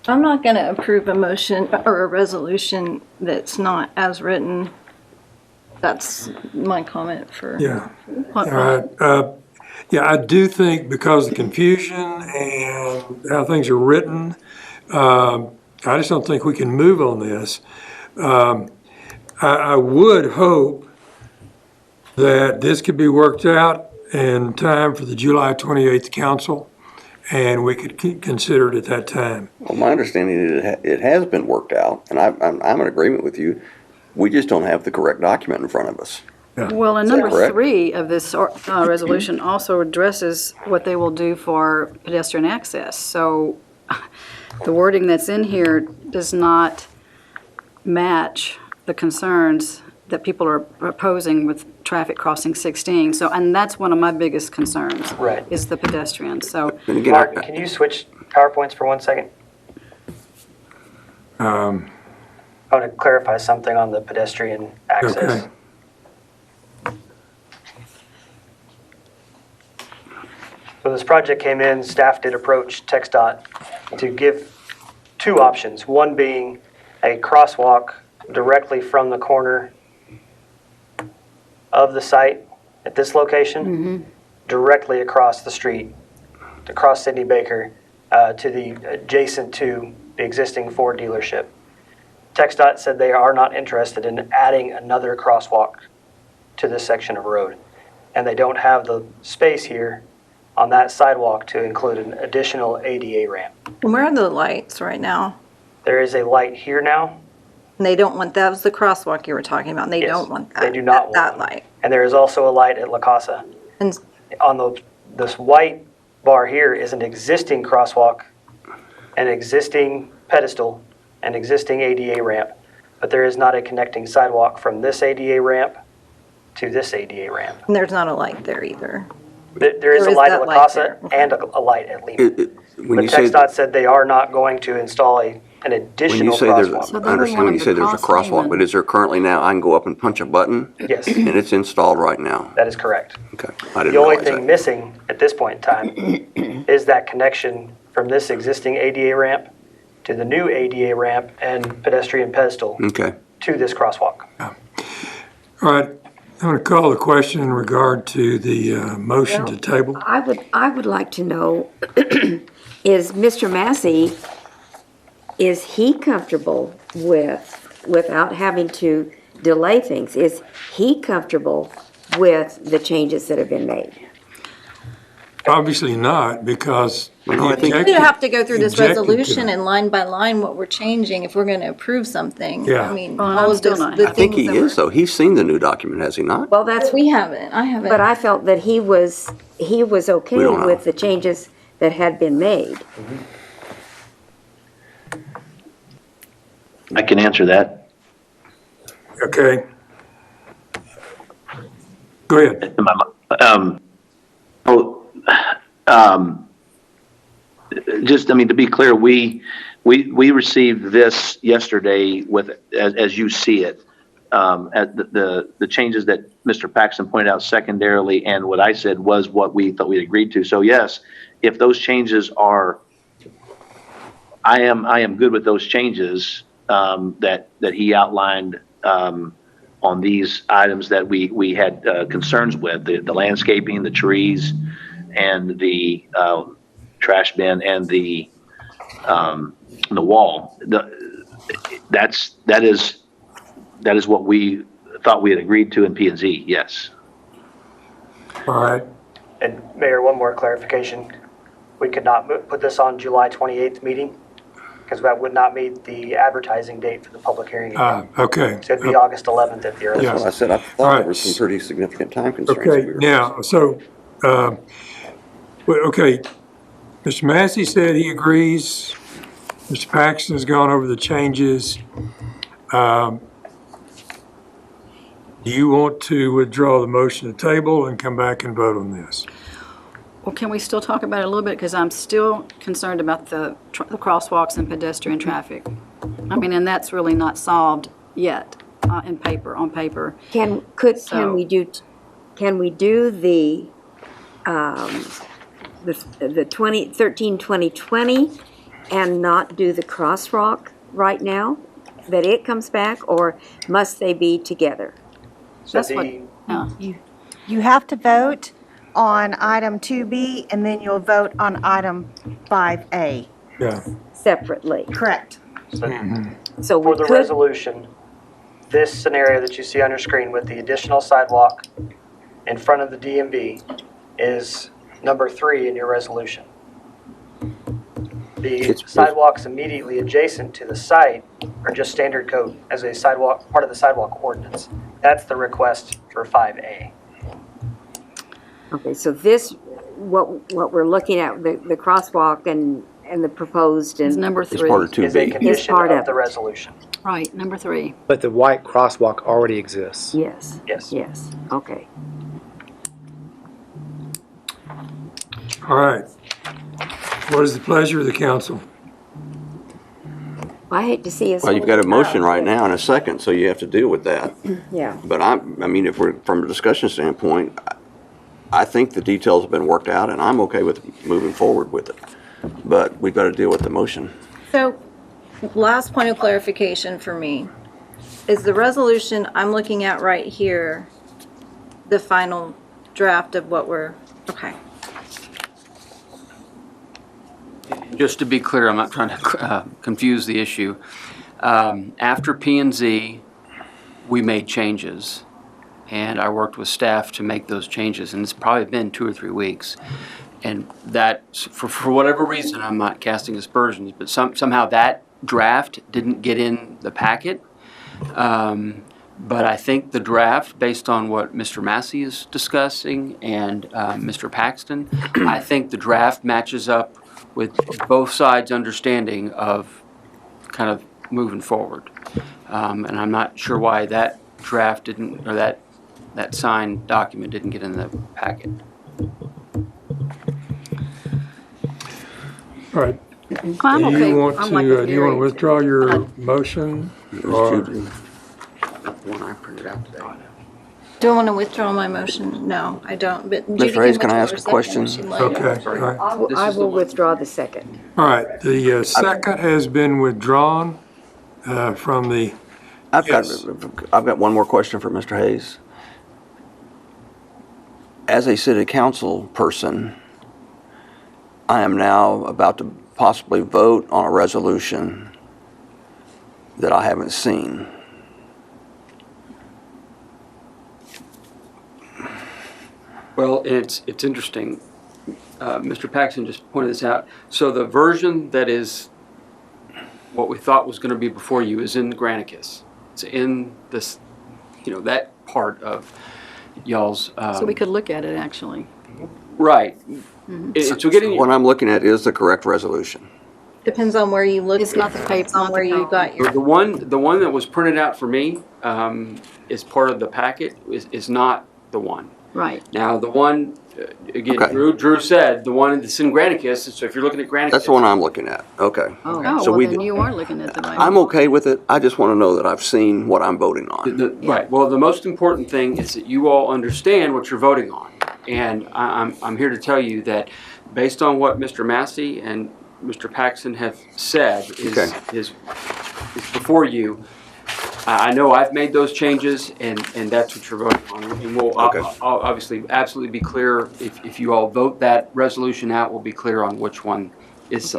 I'm not going to approve a motion or a resolution that's not as written. That's my comment for. Yeah. All right. Yeah, I do think because of the confusion and how things are written, I just don't think we can move on this. I would hope that this could be worked out in time for the July 28th council, and we could consider it at that time. Well, my understanding is it has been worked out, and I'm in agreement with you. We just don't have the correct document in front of us. Yeah. Well, and Is that number correct? 3 of this resolution also addresses what they will do for pedestrian access. So the wording that's in here does not match the concerns that people are opposing with traffic crossing 16. So, and that's one of my biggest concerns. Right. Is the pedestrian. So, And again, Mark, can you switch PowerPoints for 1 second? I want to clarify something on the pedestrian access. Okay. When this project came in, staff did approach TxDOT to give two options. One being a crosswalk directly from the corner of the site at this location, directly across the street, across Sidney Baker, to the adjacent to the existing Ford dealership. TxDOT said they are not interested in adding another crosswalk to this section of road. And they don't have the space here on that sidewalk to include an additional ADA ramp. Where are the lights right now? There is a light here now. And they don't want, that was the crosswalk you were talking about, and they Yes, don't want that. they do not want that one. light. And there is also a light at La Casa. And On this white bar here is an existing crosswalk, an existing pedestal, an existing ADA ramp, but there is not a connecting sidewalk from this ADA ramp to this ADA ramp. and there's not a light there either. There is There a is light that at La light Casa there. and a light at Lima. When But you say, TxDOT said they are not going to install an when you additional say there's, crosswalk. So I they would understand want when you them say to there's a cross crosswalk, even. but is there currently now, I can go up and punch a button Yes, and it's installed right now? that is correct. Okay, I The didn't only realize thing that. missing at this point in time is that connection from this existing ADA ramp to the new ADA ramp and pedestrian pedestal Okay. to this crosswalk. All right, I'm going to call the question in regard to the motion to table. I would like to know, is Mr. Massey, is he comfortable without having to delay things, is he comfortable with the changes that have been made? Obviously not, because Well, no, I think- We have to go through this Objected to resolution it. and line by line what we're changing if we're going to approve something. Yeah. I mean, Well, I'm all of still this, not. the I think things he that is, though. He's seen the new document, has he not? Well, that's, we haven't. I haven't. but I felt that he was okay We don't know. with the changes that had been made. I can answer that. Okay. Go ahead. Just, I mean, to be clear, we received this yesterday with, as you see it, at the changes that Mr. Paxton pointed out secondarily, and what I said was what we thought we'd agreed to. So yes, if those changes are, I am good with those changes that he outlined on these items that we had concerns with, the landscaping, the trees, and the trash bin, and the wall. That is what we thought we had agreed to in P&Z, yes. All right. And Mayor, one more clarification. We could not put this on July 28th meeting because that would not meet the advertising date for the public hearing. Okay. So it'd be August 11th at the earliest. Yeah. Well, I said, I All thought right. there were some pretty significant time constraints. that Okay, we were now, so, okay, Mr. Massey said he agrees. Mr. Paxton's gone over the changes. Do you want to withdraw the motion to table and come back and vote on this? Well, can we still talk about it a little bit? Because I'm still concerned about the crosswalks and pedestrian traffic. I mean, and that's really not solved yet on paper. Can we do the 2013-2020 and not do the crosswalk right now, that it comes back, or must they be together? So That's what, the, yeah. You have to vote on item 2B, and then you'll vote on item 5A. Yeah. Separately. Correct. So we for the could, resolution, this scenario that you see on your screen with the additional sidewalk in front of the DMV is number 3 in your resolution. The sidewalks immediately adjacent to the site are just standard code as a sidewalk, part of the sidewalk ordinance. That's the request for 5A. okay, so this, what we're looking at, the crosswalk and the proposed Is and, number It's 3. part of Is a 2B. condition part of of the it. resolution. Right, number 3. But the white crosswalk already exists. yes, Yes. yes, okay. All right. What is the pleasure of the council? I hate to see us. Well, you've got a motion right now and a second, so you have to deal with that. Yeah. But I mean, if we're, from a discussion standpoint, I think the details have been worked out, and I'm okay with moving forward with it. But we've got to deal with the motion. So, last point of clarification for me, is the resolution I'm looking at right here the final draft of what we're, okay. Just to be clear, I'm not trying to confuse the issue. After P&Z, we made changes, and I worked with staff to make those changes, and it's probably been 2 or 3 weeks. And that, for whatever reason, I'm not casting aspersions, but somehow that draft didn't get in the packet. But I think the draft, based on what Mr. Massey is discussing and Mr. Paxton, I think the draft matches up with both sides' understanding of kind of moving forward. And I'm not sure why that draft didn't, or that signed document didn't get in the packet. All right. I'm Do okay. you want I'm like a to, do you want to theory. withdraw your motion? Or, One I printed out today. Do I want to withdraw my motion? No, I don't, but Judy Mr. Hayes, can I withdraw ask her a question? second if she'd like. okay, all right. I will withdraw the second. All right, the second has been withdrawn from the, I've Yes. got one more question for Mr. Hayes. As a city council person, I am now about to possibly vote on a resolution that I haven't seen. Well, it's interesting. Mr. Paxton just pointed this out. So the version that is what we thought was going to be before you is in the Granicus. It's in this, that part of y'all's. So we could look at it, actually. Right. So getting What I'm looking at is the correct resolution. Depends on where you look. It's not the paper, Depends on where you got your. the one that was printed out for me is part of the packet is not the one. Right. Now the one again, Okay. Drew said the one that's in Granicus. So if you're looking at Granicus, That's the one I'm looking at. Okay. Oh, So well, we then d- you are looking at the right I'm one. okay with it. I just want to know that I've seen what I'm voting on. Right. Well, the most important thing is that you all understand what you're voting on, and I'm here to tell you that based on what Mr. Massey and Mr. Paxton have said is before you. I know I've made those changes, and that's what you're voting on. And we'll I'll obviously absolutely be clear if you all vote that resolution out. We'll be clear on which one is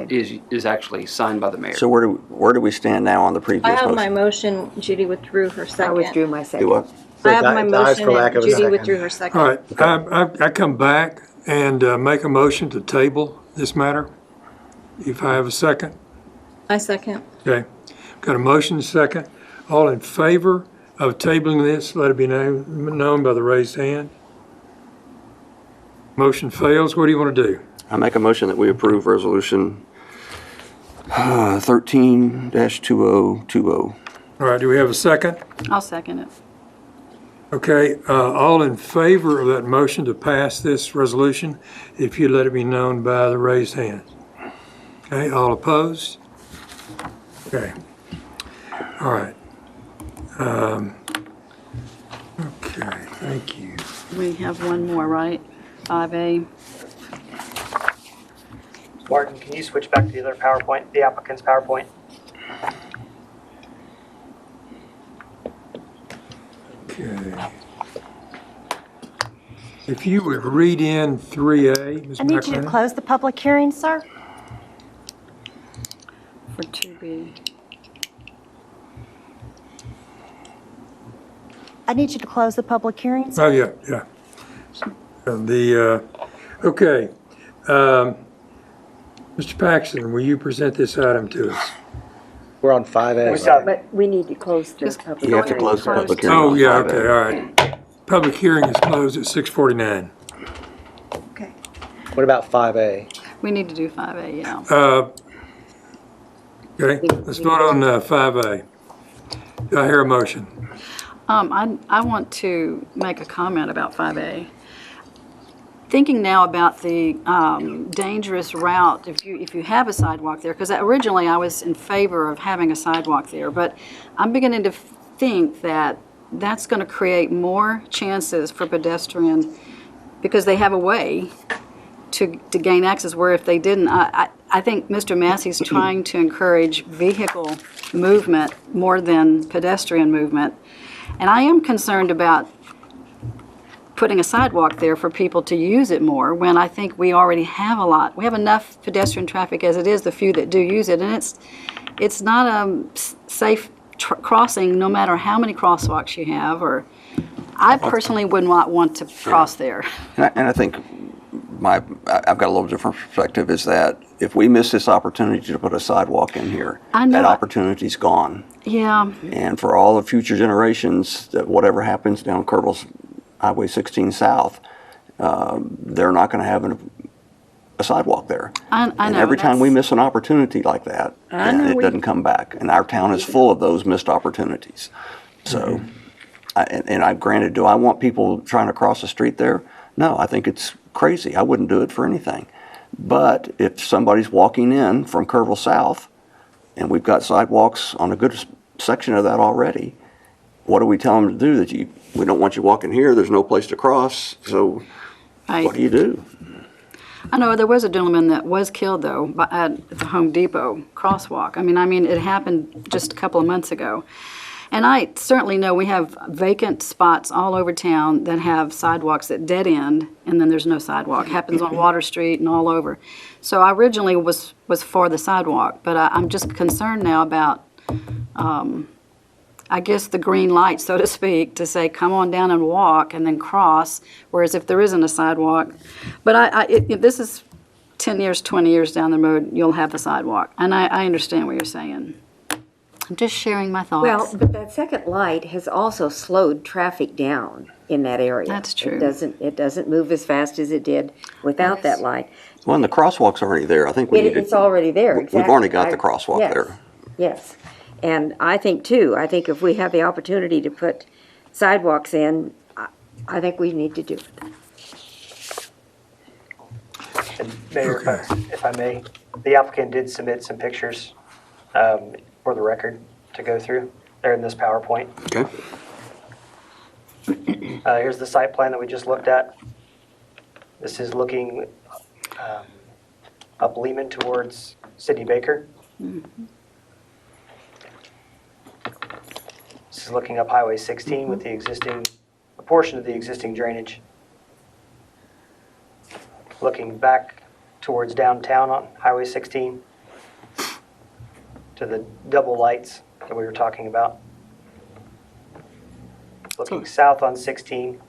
actually signed by the mayor. So where do we stand now on the previous I have motion? my motion. Judy withdrew her second. I withdrew my second. Do what? I have my Dies for motion lack and of a Judy second. withdrew her second. all right. I come back and make a motion to table this matter, if I have a second. I second. Okay. Got a motion second. All in favor of tabling this, let it be known by the raised hand. Motion fails. What do you want to do? I make a motion that we approve resolution 13-2020. All right, do we have a second? I'll second it. Okay, all in favor of that motion to pass this resolution, if you let it be known by the raised hand. Okay, all opposed? Okay. All right. Okay, thank you. We have one more, right? 5A. Martin, can you switch back to the other PowerPoint, the applicant's PowerPoint? Okay. If you would read in 3A, Ms. I need you to McLennan. close the public hearing, sir. For 2B. I need you to close the public hearing, sir. Oh, yeah. Okay. Mr. Paxton, will you present this item to us? We're on 5A. We saw- But we need to close the public You have to hearing. close the public hearing. Oh, on yeah, 5A. okay, all right. Public hearing is closed at 6:49. Okay. What about 5A? We need to do 5A, yeah. Okay, let's vote on 5A. Do I hear a motion? I want to make a comment about 5A. thinking now about the dangerous route if you have a sidewalk there, because originally I was in favor of having a sidewalk there, but I'm beginning to think that that's going to create more chances for pedestrian because they have a way to gain access where if they didn't, I think Mr. Massey's trying to encourage vehicle movement more than pedestrian movement. And I am concerned about putting a sidewalk there for people to use it more when I think we already have a lot. We have enough pedestrian traffic as it is, the few that do use it, and it's not a safe crossing no matter how many crosswalks you have, or I personally would not want to cross there. And I think I've got a little different perspective is that if we miss this opportunity to put a sidewalk in here, that opportunity's gone. Yeah. And for all the future generations, that whatever happens down Kerrville's Highway 16 South, they're not going to have a sidewalk there. I know. And every time we miss an opportunity like that, it doesn't come back. And our town is full of those missed opportunities. So, granted, do I want people trying to cross the street there? No, I think it's crazy. I wouldn't do it for anything. But if somebody's walking in from Kerrville South, and we've got sidewalks on a good section of that already, what do we tell them to do? That we don't want you walking here, there's no place to cross, so what do you do? I know there was a gentleman that was killed, though, at the Home Depot crosswalk. I mean, it happened just a couple of months ago. And I certainly know we have vacant spots all over town that have sidewalks that dead end, and then there's no sidewalk. Happens on Water Street and all over. So I originally was for the sidewalk, but I'm just concerned now about, I guess, the green light, so to speak, to say, come on down and walk and then cross, whereas if there isn't a sidewalk. But this is 10 years, 20 years down the road, you'll have a sidewalk. And I understand what you're saying. I'm just sharing my thoughts. Well, but that second light has also slowed traffic down in that area. That's true. It doesn't move as fast as it did without that light. Well, and the crosswalk's already there. I think It's already there, exactly. We've already got the crosswalk there. Yes. And I think, too, if we have the opportunity to put sidewalks in, I think we need to do it. And Mayor, if I may, the applicant did submit some pictures for the record to go through. They're in this PowerPoint. Okay. Here's the site plan that we just looked at. This is looking up Lehman towards Sidney Baker. Mm-hmm. This is looking up Highway 16 with a portion of the existing drainage. Looking back towards downtown on Highway 16 to the double lights that we were talking about. Looking south on 16.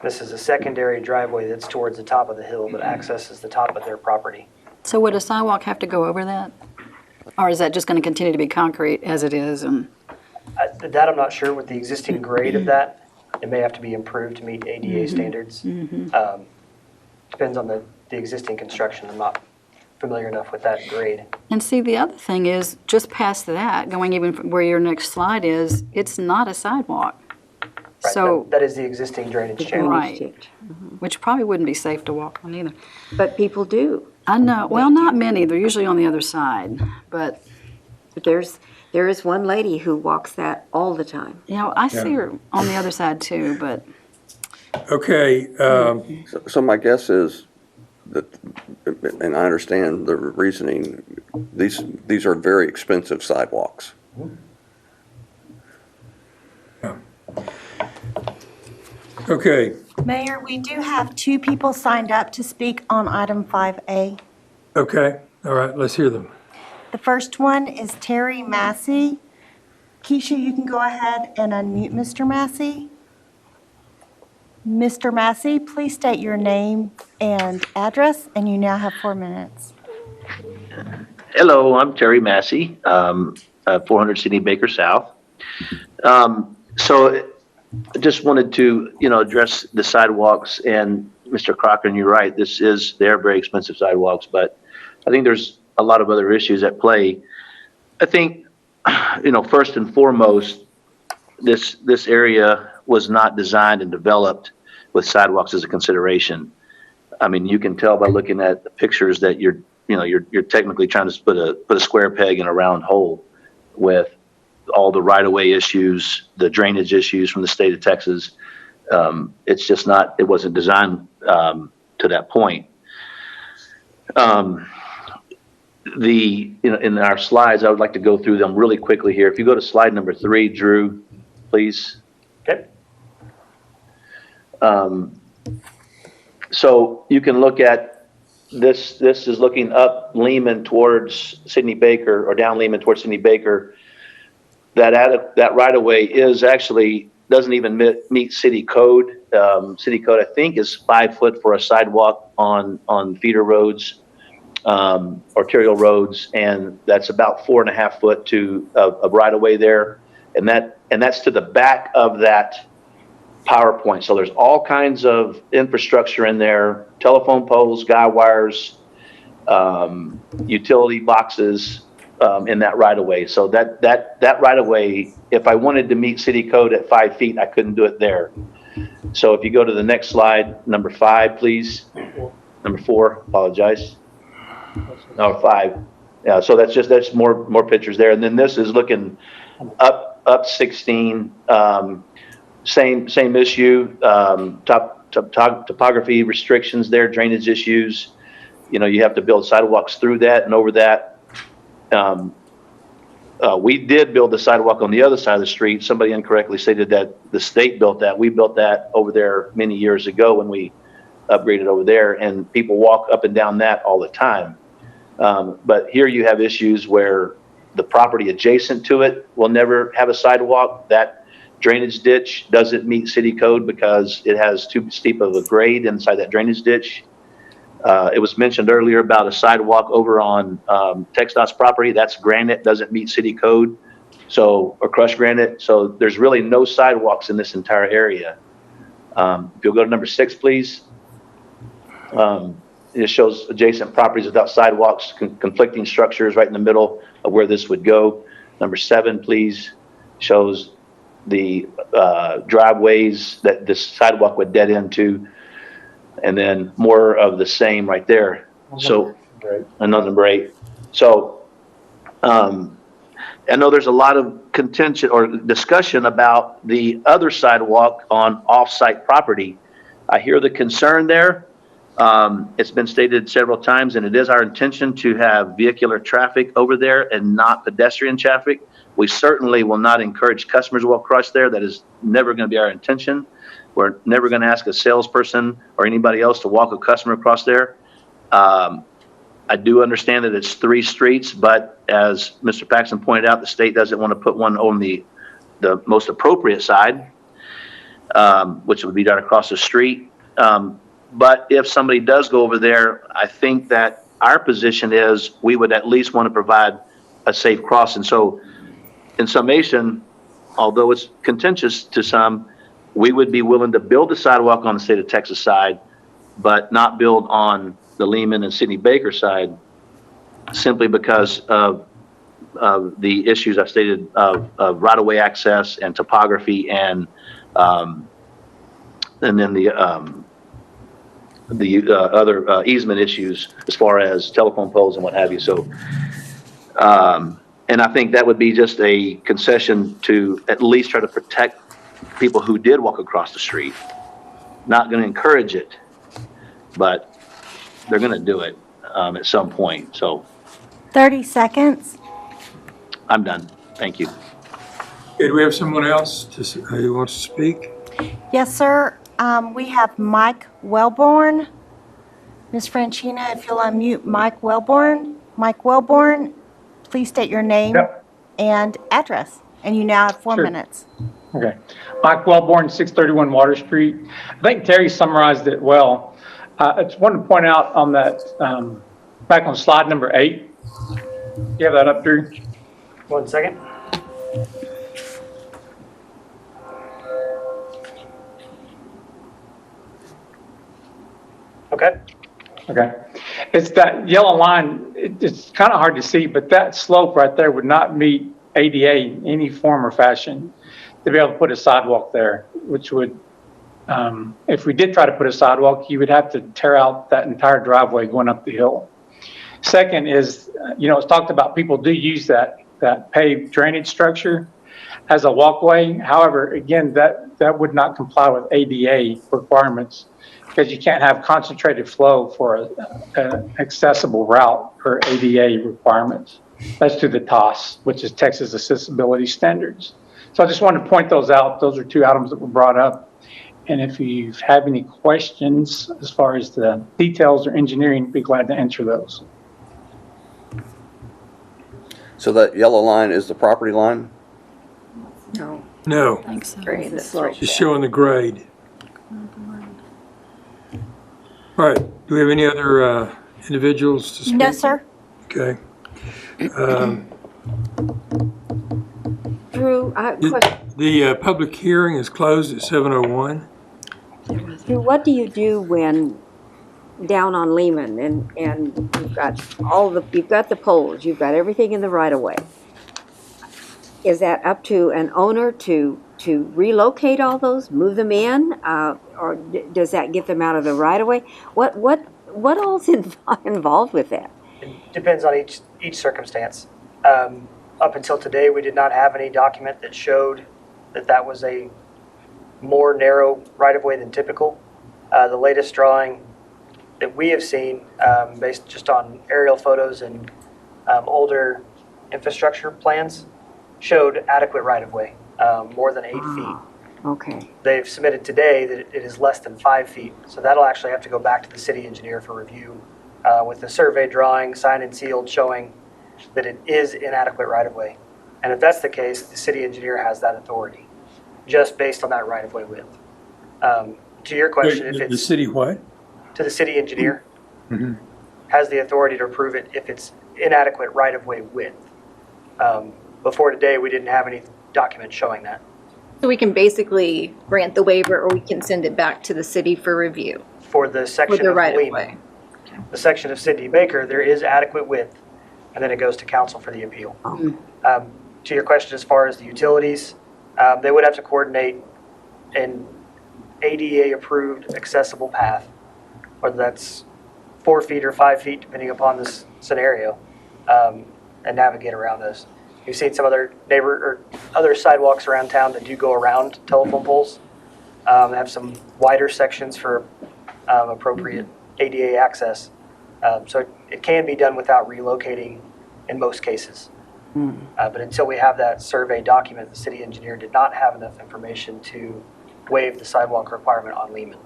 This is a secondary driveway that's towards the top of the hill that accesses the top of their property. So would a sidewalk have to go over that? Or is that just going to continue to be concrete as it is? And That I'm not sure with the existing grade of that. It may have to be improved to meet ADA standards. Depends on the existing construction. I'm not familiar enough with that grade. And see, the other thing is, just past that, going even from where your next slide is, it's not a sidewalk. Right, So, that is the existing drainage channel. right, which probably wouldn't be safe to walk on either. But people do. I know, well, not many, they're usually on the other side, but, There is one lady who walks that all the time. you know, I see her on the other side too, but Okay, So my guess is that, and I understand the reasoning, these are very expensive sidewalks. okay, Mayor, we do have 2 people signed up to speak on item 5A. okay, all right, let's hear them. The first one is Terry Massey. Keisha, you can go ahead and unmute Mr. Massey. Mr. Massey, please state your name and address, and you now have 4 minutes. Hello, I'm Terry Massey, 400 Sidney Baker South. So I just wanted to, address the sidewalks, and Mr. Crocker, and you're right, they're very expensive sidewalks, but I think there's a lot of other issues at play. I think, first and foremost, this area was not designed and developed with sidewalks as a consideration. I mean, you can tell by looking at the pictures that you're technically trying to put a square peg in a round hole with all the right-of-way issues, the drainage issues from the state of Texas. It's just not, it wasn't designed to that point. In our slides, I would like to go through them really quickly here. If you go to slide number 3, Drew, please. Okay. So you can look at this. This is looking up Lehman towards Sidney Baker, or down Lehman towards Sidney Baker. That right of way is actually doesn't even meet city code. City code, I think, is 5 foot for a sidewalk on feeder roads, arterial roads, and that's about 4.5 foot to a right of way there, and that's to the back of that power point. So there's all kinds of infrastructure in there: telephone poles, guy wires, utility boxes in that right of way. So that right of way, if I wanted to meet city code at 5 feet, I couldn't do it there. So if you go to the next slide, number 5, please. Number 4, apologize. No, 5. Yeah. So that's more pictures there, and then this is looking up 16. Same issue, topography restrictions there, drainage issues. You have to build sidewalks through that and over that. We did build the sidewalk on the other side of the street. Somebody incorrectly stated that the state built that. We built that over there many years ago when we upgraded over there, and people walk up and down that all the time. But here you have issues where the property adjacent to it will never have a sidewalk. That drainage ditch doesn't meet city code because it has too steep of a grade inside that drainage ditch. It was mentioned earlier about a sidewalk over on TxDOT's property. That's granite, doesn't meet city code, or crushed granite. So there's really no sidewalks in this entire area. If you'll go to number 6, please. It shows adjacent properties without sidewalks, conflicting structures right in the middle of where this would go. Number 7, please, shows the driveways that this sidewalk would dead into, and then more of the same right there. So another number 8. So I know there's a lot of contention or discussion about the other sidewalk on off-site property. I hear the concern there. It's been stated several times, and it is our intention to have vehicular traffic over there and not pedestrian traffic. We certainly will not encourage customers to walk across there. That is never going to be our intention. We're never going to ask a salesperson or anybody else to walk a customer across there. I do understand that it's 3 streets, but as Mr. Paxton pointed out, the state doesn't want to put one on the most appropriate side, which would be down across the street. But if somebody does go over there, I think that our position is we would at least want to provide a safe crossing. So in summation, although it's contentious to some, we would be willing to build a sidewalk on the state of Texas side, but not build on the Lehman and Sidney Baker side, simply because of the issues I've stated of right-of-way access and topography and then the other easement issues as far as telephone poles and what have you. So, and I think that would be just a concession to at least try to protect people who did walk across the street. Not going to encourage it, but they're going to do it at some point. So 30 seconds. I'm done. Thank you. Okay, do we have someone else who wants to speak? Yes, sir. We have Mike Wellborn. Ms. Franchina, if you'll unmute Mike Wellborn. Mike Wellborn, please state your name and address. And you now have 4 minutes. Okay. Mike Wellborn, 631 Water Street. I think Terry summarized it well. I just wanted to point out on that, back on slide number 8. You have that up, Drew? 1 second. Okay. Okay. It's that yellow line, it's kind of hard to see, but that slope right there would not meet ADA in any form or fashion to be able to put a sidewalk there, which would if we did try to put a sidewalk, you would have to tear out that entire driveway going up the hill. Second is, it's talked about people do use that paved drainage structure as a walkway. However, again, that would not comply with ADA requirements because you can't have concentrated flow for an accessible route per ADA requirements. That's through the TOS, which is Texas Accessibility Standards. So I just wanted to point those out. Those are two items that were brought up. And if you have any questions as far as the details or engineering, I'd be glad to answer those. So that yellow line is the property line? No. No, Thanks. It's the slope. just showing the grade. All right, do we have any other individuals to speak? No, sir. Okay. Drew, question. The public hearing is closed at 7:01. Drew, what do you do when down on Lehman and you've got you've got the poles, you've got everything in the right of way? Is that up to an owner to relocate all those, move them in, or does that get them out of the right of way? What all's involved with that? It depends on each circumstance. Up until today, we did not have any document that showed that was a more narrow right-of-way than typical. The latest drawing that we have seen, based just on aerial photos and older infrastructure plans, showed adequate right-of-way, more than 8 feet. Okay. They've submitted today that it is less than 5 feet, so that'll actually have to go back to the city engineer for review with the survey drawing, signed and sealed, showing that it is inadequate right-of-way. And if that's the case, the city engineer has that authority, just based on that right-of-way width. To your question, if The it's city what? to the city engineer, Mhm. has the authority to approve it if it's inadequate right-of-way width. Before today, we didn't have any document showing that. So we can basically grant the waiver or we can send it back to the city for review For the with section the of right of Lehman, way. the section of Sidney Baker, there is adequate width, and then it goes to council for the appeal. To your question as far as the utilities, they would have to coordinate an ADA-approved accessible path, whether that's 4 feet or 5 feet, depending upon this scenario, and navigate around those. You've seen some other other sidewalks around town that do go around telephone poles. They have some wider sections for appropriate ADA access. So it can be done without relocating in most cases. But until we have that survey document, the city engineer did not have enough information to waive the sidewalk requirement on Lehman.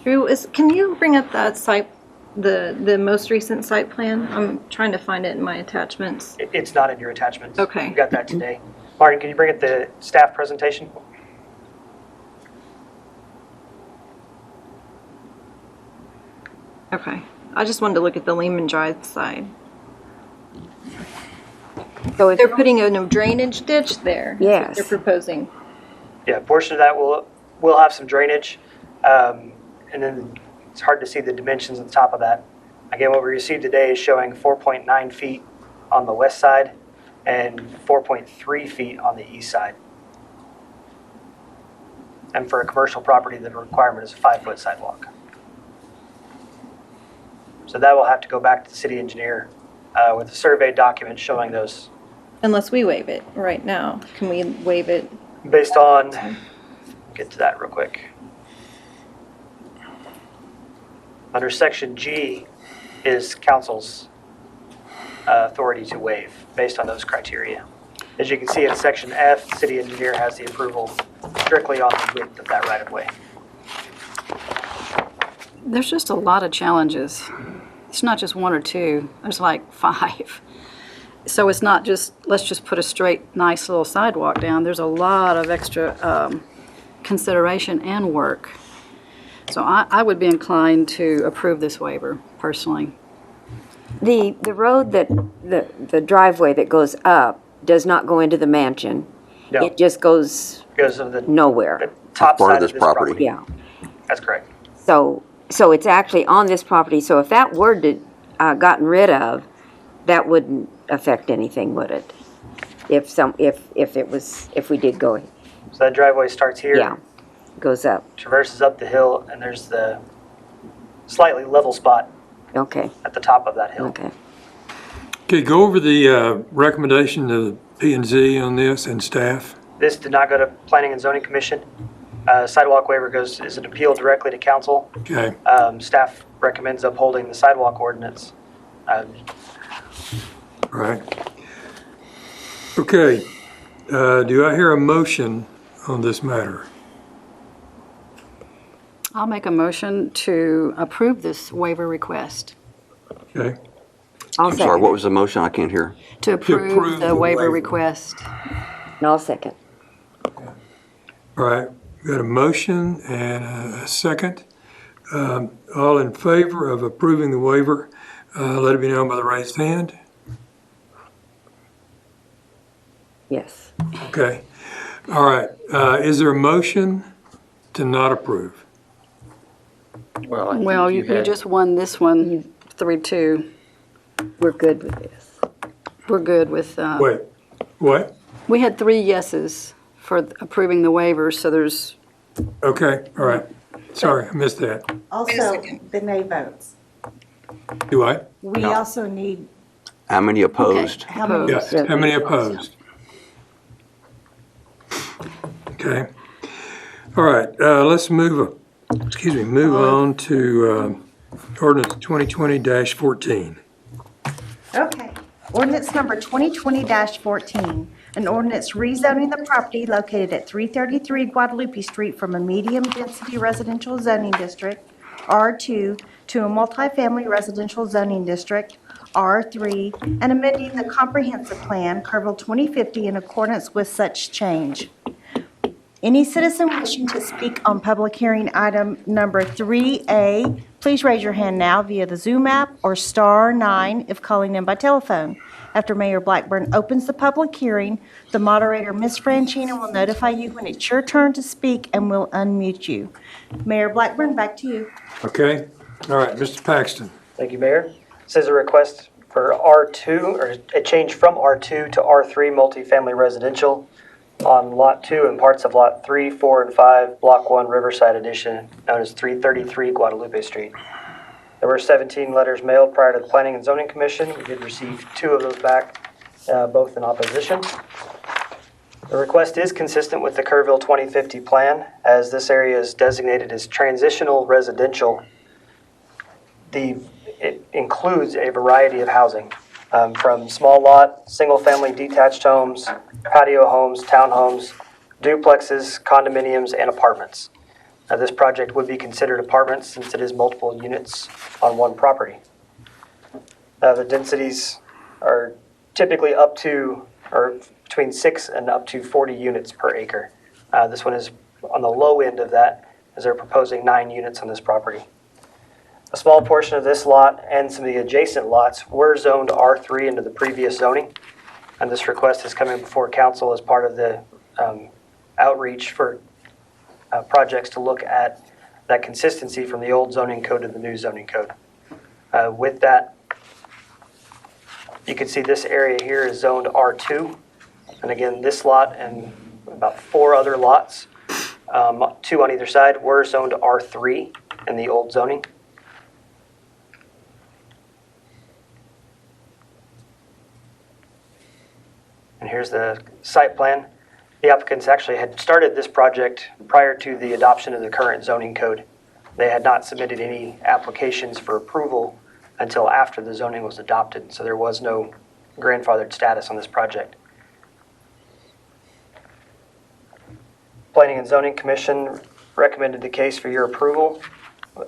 Drew, can you bring up that site, the most recent site plan? I'm trying to find it in my attachments. It's not in your attachments. Okay. We got that today. Martin, can you bring up the staff presentation? Okay. I just wanted to look at the Lehman Drive side. So They're putting in a drainage ditch there. That's what Yes. they're proposing. Yeah, a portion of that will have some drainage, and then it's hard to see the dimensions on the top of that. Again, what we received today is showing 4.9 feet on the west side and 4.3 feet on the east side. And for a commercial property, the requirement is a 5-foot sidewalk. So that will have to go back to the city engineer with a survey document showing those. Unless we waive it right now. Can we waive it? Based on, get to that real quick. Under section G is council's authority to waive based on those criteria. As you can see in section F, the city engineer has the approval strictly on the width of that right of way. There's just a lot of challenges. It's not just one or two, there's like 5. So it's not just, let's just put a straight, nice little sidewalk down. There's a lot of extra consideration and work. So I would be inclined to approve this waiver, personally. the road the driveway that goes up does not go into the mansion. No. It just goes Because of the nowhere. top Part side of this property. Yeah. That's correct. So it's actually on this property. So if that were to gotten rid of, that wouldn't affect anything, would it? If we did go, So that driveway starts here. yeah. goes up. traverses up the hill, and there's the slightly level spot Okay, at the top of that hill. okay. Okay, go over the recommendation of the P and Z on this and staff. This did not go to Planning and Zoning Commission. Sidewalk waiver is an appeal directly to council. Okay, Staff recommends upholding the sidewalk ordinance. all right. Okay, do I hear a motion on this matter? I'll make a motion to approve this waiver request. Okay, I'll I'm sorry, second. what was the motion? I can't hear. To approve approve the the waiver waiver. request. And I'll second. all right. We got a motion and a second. All in favor of approving the waiver, let it be known by the raised hand. Yes. Okay, all right. Is there a motion to not approve? Well, I think Well, you had- just won this one, 3-2. We're good with this. We're good with, Wait, what? we had 3 yeses for approving the waivers, so there's, Okay, all right. Sorry, I missed that. Also, the nay votes. Do I? We No. also need, How many opposed? how many? Yeah, how many opposed? Okay. All right, let's move on to ordinance 2020-14. Okay. Ordinance number 2020-14, an ordinance rezoning the property located at 333 Guadalupe Street from a medium-density residential zoning district, R2, to a multifamily residential zoning district, R3, and amending the comprehensive plan, Kerrville 2050, in accordance with such change. Any citizen wishing to speak on public hearing item number 3A, please raise your hand now via the Zoom app or star 9 if calling in by telephone. After Mayor Blackburn opens the public hearing, the moderator, Ms. Franchina, will notify you when it's your turn to speak and will unmute you. Mayor Blackburn, back to you. Okay, all right, Mr. Paxton. Thank you, Mayor. This is a request for R2, or a change from R2 to R3 multifamily residential on Lot 2 and parts of Lot 3, 4, and 5, Block 1 Riverside Edition, known as 333 Guadalupe Street. There were 17 letters mailed prior to the Planning and Zoning Commission. We did receive 2 of those back, both in opposition. The request is consistent with the Kerrville 2050 plan, as this area is designated as transitional residential. It includes a variety of housing, from small lot, single-family detached homes, patio homes, townhomes, duplexes, condominiums, and apartments. Now, this project would be considered apartments since it is multiple units on one property. The densities are typically up to, or between 6 and up to 40 units per acre. This one is on the low end of that, as they're proposing 9 units on this property. A small portion of this lot and some of the adjacent lots were zoned R3 into the previous zoning, and this request is coming before council as part of the outreach for projects to look at that consistency from the old zoning code to the new zoning code. With that, you can see this area here is zoned R2, and again, this lot and about 4 other lots, 2 on either side, were zoned R3 in the old zoning. And here's the site plan. The applicants actually had started this project prior to the adoption of the current zoning code. They had not submitted any applications for approval until after the zoning was adopted, so there was no grandfathered status on this project. Planning and Zoning Commission recommended the case for your approval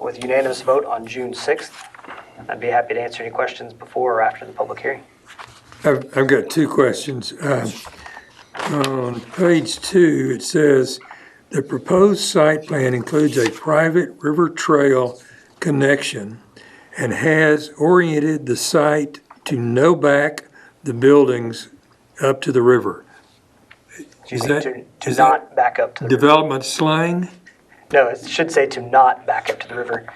with unanimous vote on June 6th. I'd be happy to answer any questions before or after the public hearing. I've got 2 questions. On page 2, it says, the proposed site plan includes a private river trail connection and has oriented the site to no back the buildings up to the river. Excuse Is me, that- to is not back up to the river. Development slang? No, it should say to not back up to the river.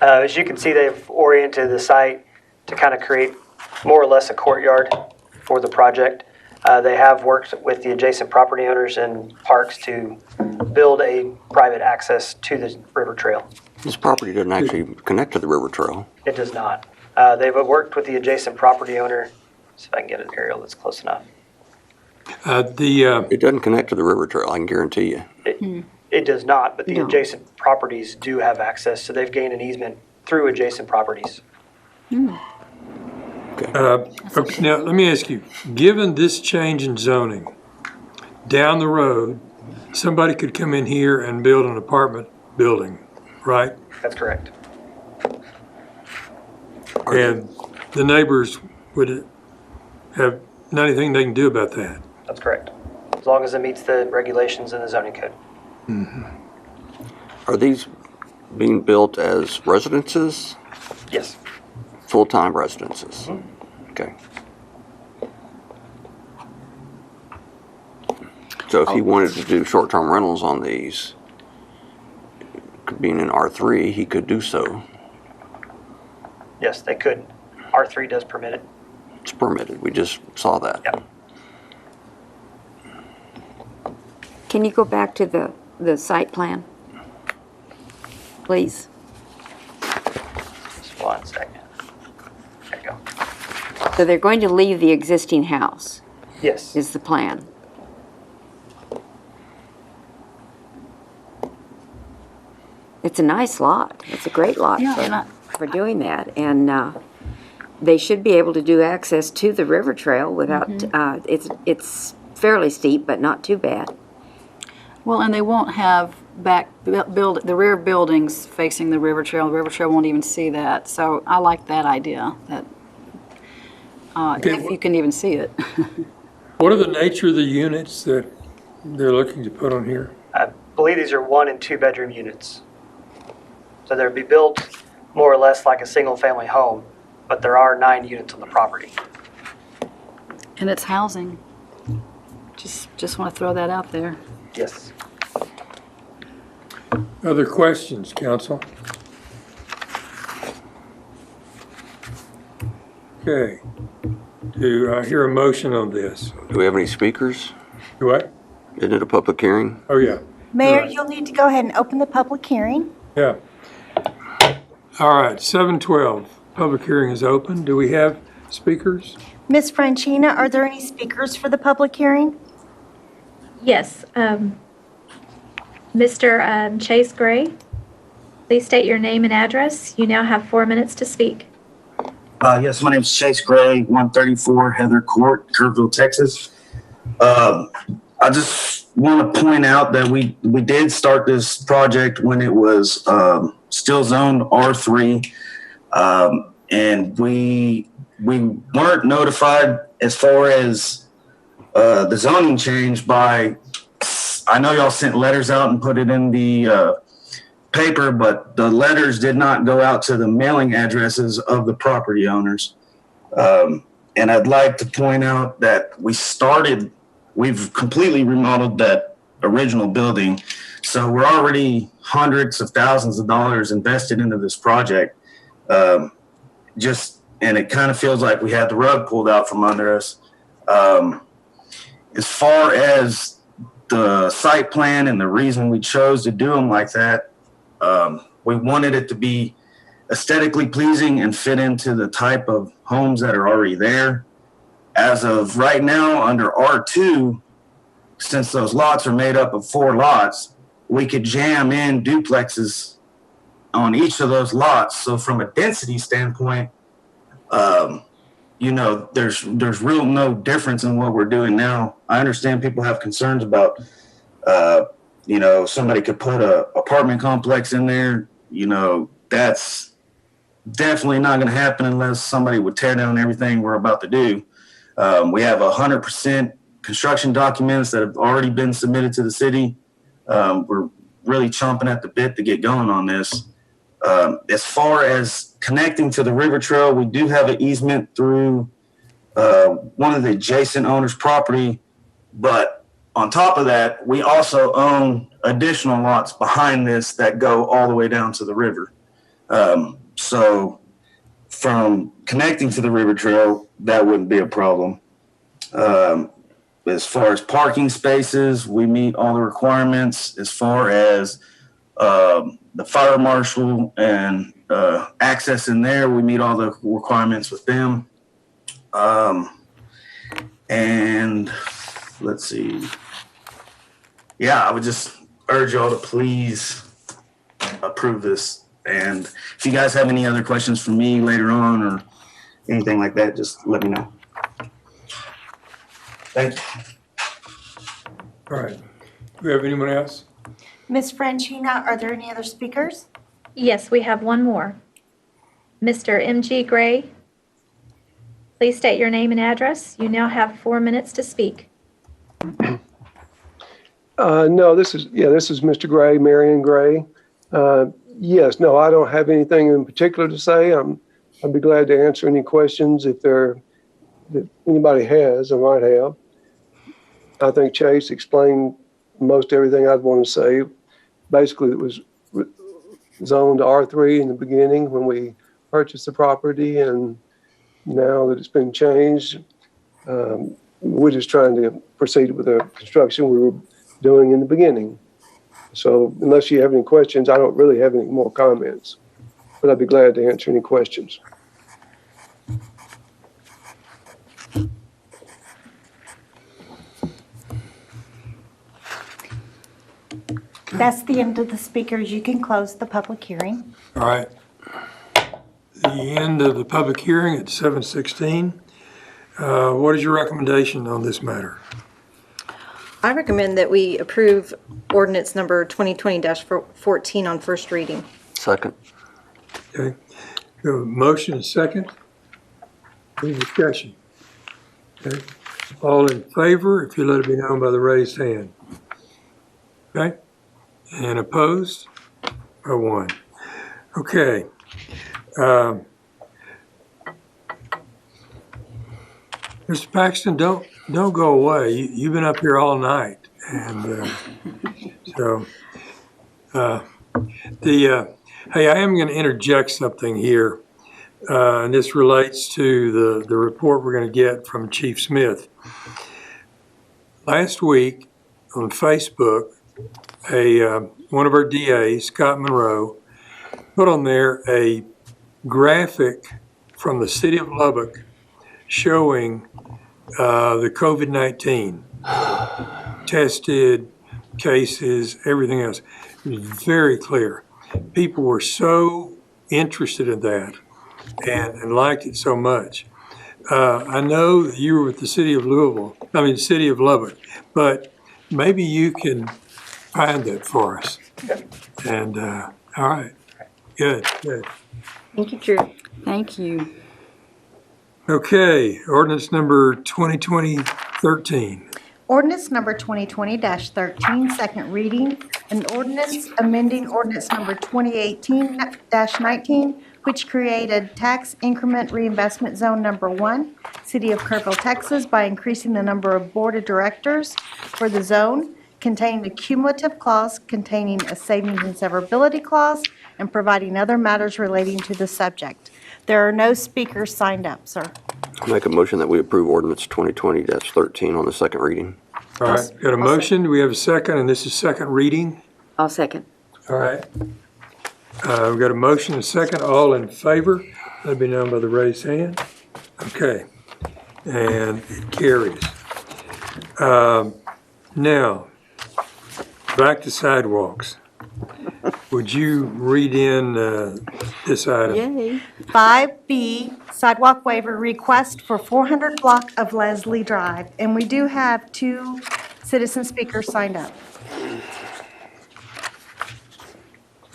As you can see, they've oriented the site to kind of create more or less a courtyard for the project. They have worked with the adjacent property owners and parks to would build a private access to the river trail. This property doesn't actually connect to the river trail. It does not. They've worked with the adjacent property owner. See if I can get an aerial that's close enough. It doesn't connect to the river trail, I can guarantee you. It does not, but the No. adjacent properties do have access, so they've gained an easement through adjacent properties. Okay, now, let me ask you, given this change in zoning, down the road, somebody could come in here and build an apartment building, right? That's correct. And the neighbors would have not anything they can do about that. That's correct. As long as it meets the regulations in the zoning code. Are these being built as residences? Yes. Full-time residences? Okay. So if he wanted to do short-term rentals on these, being in R3, he could do so. Yes, they could. R3 does permit it. It's permitted, we just saw that. Yep. Can you go back to the site plan? Please. Just 1 second. There you go. So they're going to leave the existing house, Yes. is the plan. It's a nice lot. It's a great lot for doing that. And they should be able to do access to the river trail without, it's fairly steep, but not too bad. Well, and they won't have the rear buildings facing the river trail. The river trail won't even see that. So I like that idea, that if you can even see it. What are the nature of the units that they're looking to put on here? I believe these are 1 and 2 bedroom units. So they'd be built more or less like a single family home, but there are 9 units on the property. And it's housing. Just want to throw that out there. Yes. Other questions, council? Okay. Do I hear a motion on this? Do we have any speakers? Do what? Isn't it a public hearing? Oh, yeah. Mayor, Right. you'll need to go ahead and open the public hearing. Yeah. All right, 7:12. Public hearing is open. Do we have speakers? Ms. Franchina, are there any speakers for the public hearing? Yes. Mr. Chase Gray, please state your name and address. You now have 4 minutes to speak. Yes, my name is Chase Gray, 134 Heather Court, Kerrville, Texas. I just want to point out that we did start this project when it was still zoned R3, and we weren't notified as far as the zoning change by. I know y'all sent letters out and put it in the paper, but the letters did not go out to the mailing addresses of the property owners. And I'd like to point out that we've completely remodeled that original building. So we're already hundreds of thousands of dollars invested into this project. And it kind of feels like we had the rug pulled out from under us. As far as the site plan and the reason we chose to do them like that, we wanted it to be aesthetically pleasing and fit into the type of homes that are already there. As of right now, under R2, since those lots are made up of 4 lots, we could jam in duplexes on each of those lots. So from a density standpoint, there's real no difference in what we're doing now. I understand people have concerns about, somebody could put a apartment complex in there. That's definitely not going to happen unless somebody would tear down everything we're about to do. We have 100% construction documents that have already been submitted to the city. We're really chomping at the bit to get going on this. As far as connecting to the river trail, we do have an easement through one of the adjacent owners' property, but on top of that, we also own additional lots behind this that go all the way down to the river. So from connecting to the river trail, that wouldn't be a problem. as far as parking spaces, we meet all the requirements. As far as the fire marshal and access in there, we meet all the requirements with them. And let's see. Yeah, I would just urge y'all to please approve this. And if you guys have any other questions for me later on or anything like that, just let me know. Thank you. All right. Do we have anyone else? Ms. Franchina, are there any other speakers? Yes, we have one more. Mr. M.G. Gray, please state your name and address. You now have 4 minutes to speak. No, this is Mr. Gray, Marion Gray. Yes, no, I don't have anything in particular to say. I'd be glad to answer any questions if anybody has, I might have. I think Chase explained most everything I'd want to say. Basically, it was zoned R3 in the beginning when we purchased the property, and now that it's been changed, we're just trying to proceed with the construction we were doing in the beginning. So unless you have any questions, I don't really have any more comments, but I'd be glad to answer any questions. That's the end of the speakers. You can close the public hearing. All right. The end of the public hearing at 7:16. What is your recommendation on this matter? I recommend that we approve ordinance number 2020-14 on first reading. Second. Okay. We have a motion and second. Any discussion? Okay. All in favor, if you let it be known by the raised hand. Okay. And opposed? By one. Okay. Mr. Paxton, don't go away. You've been up here all night, and hey, I am going to interject something here, and this relates to the report we're going to get from Chief Smith. Last week on Facebook, one of our DAs, Scott Monroe, put on there a graphic from the city of Lubbock showing the COVID-19 tested cases, everything else. It was very clear. People were so interested in that and liked it so much. I know that you were with the city of city of Lubbock, but maybe you can find that for us. And all right, good. Thank you, Drew. Thank you. Okay, ordinance number 2020-13. Ordinance number 2020-13, second reading. An ordinance amending ordinance number 2018-19, which created tax increment reinvestment zone number 1, City of Kerrville, Texas, by increasing the number of board of directors for the zone, containing a cumulative clause containing a savings and severability clause, and providing other matters relating to the subject. There are no speakers signed up, sir. I'll make a motion that we approve ordinance 2020-13 on the second reading. All right, got a motion. Do we have a second? And this is second reading. I'll second. All right. We've got a motion and a second. All in favor? Let me know by the raised hand. Okay. And it carries. Now, back to sidewalks. Would you read in this item? Yay. 5B, sidewalk waiver request for 400 block of Leslie Drive. And we do have 2 citizen speakers signed up.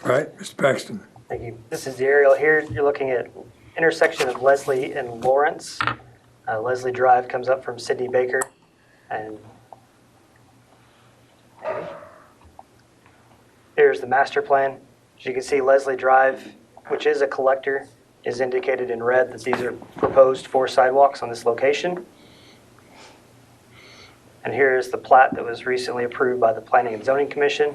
All right, Mr. Paxton. Thank you. This is the aerial here. You're looking at intersection of Leslie and Lawrence. Leslie Drive comes up from Sidney Baker. And here's the master plan. As you can see, Leslie Drive, which is a collector, is indicated in red that these are proposed 4 sidewalks on this location. And here is the plat that was recently approved by the Planning and Zoning Commission.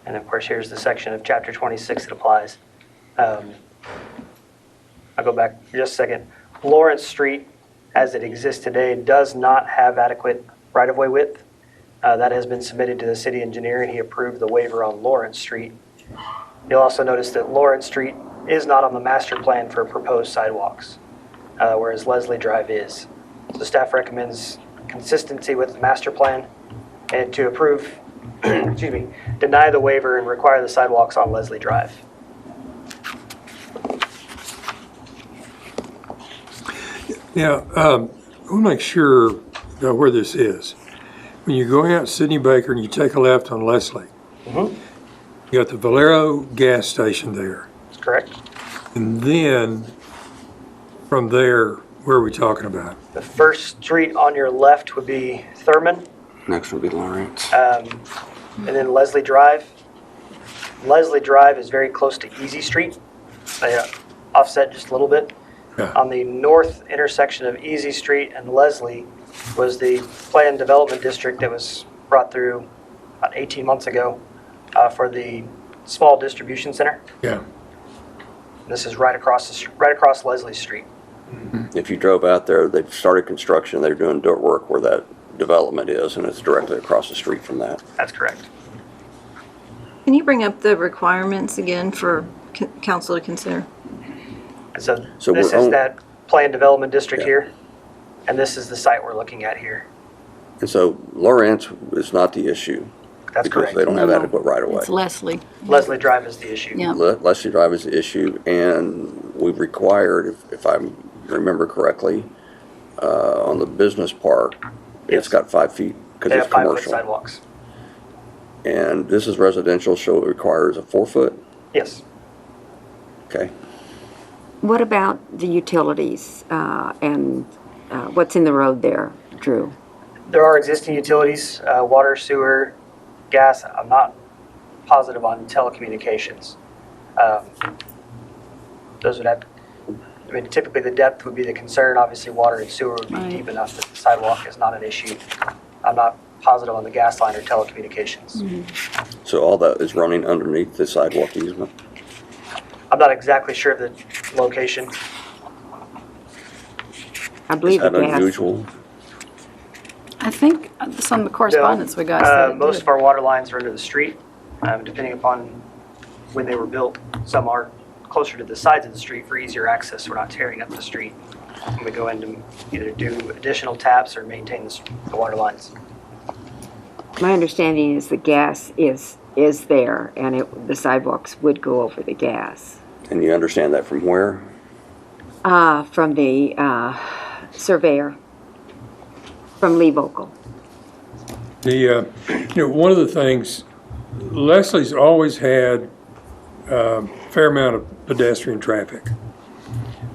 And of course, here's the section of Chapter 26 that applies. I'll go back just a second. Lawrence Street as it exists today, does not have adequate right-of-way width. That has been submitted to the city engineer, and he approved the waiver on Lawrence Street. You'll also notice that Lawrence Street is not on the master plan for proposed sidewalks, whereas Leslie Drive is. So staff recommends consistency with the master plan and to approve, excuse me, deny the waiver and require the sidewalks on Leslie Drive. Now, we'll make sure where this is. When you're going out Sidney Baker and you take a left on Leslie, you got the Valero gas station there. That's correct. And then from there, where are we talking about? The first street on your left would be Thurman, Next would be Lawrence. and then Leslie Drive. Leslie Drive is very close to Easy Street. They offset just a little bit. Yeah. On the north intersection of Easy Street and Leslie was the planned development district that was brought through about 18 months ago for the small distribution center. Yeah. This is right across Leslie Street. If you drove out there, they've started construction, they're doing dirt work where that development is, and it's directly across the street from that. That's correct. Can you bring up the requirements again for council to consider? And so So this we're is on- that planned development district Yeah. here, and this is the site we're looking at here. And so Lawrence is not the issue. That's because correct. they don't have No, adequate right of way. It's Leslie. Leslie Drive is the issue. Yeah. Leslie Drive is the issue, and we've required, if I remember correctly, on the business park, it's Yes. got 5 feet because They it's have 5-foot commercial. sidewalks. And this is residential, so it requires a 4-foot? Yes. Okay. What about the utilities and what's in the road there, Drew? There are existing utilities, water, sewer, gas. I'm not positive on telecommunications. Those would have, I mean, typically the depth would be the concern. Obviously, water and sewer would be Right. deep enough that the sidewalk is not an issue. I'm not positive on the gas line or telecommunications. So all that is running underneath the sidewalk easement? I'm not exactly sure of the location. I Is believe that the gas. unusual? I think some of the correspondence we got said it Most did. of our water lines are under the street, depending upon when they were built. Some are closer to the sides of the street for easier access. We're not tearing up the street. And we go in to either do additional taps or maintain the water lines. My understanding is the gas is there, and the sidewalks would go over the gas. And you understand that from where? From the surveyor, from Lee Vocal. One of the things, Leslie's always had a fair amount of pedestrian traffic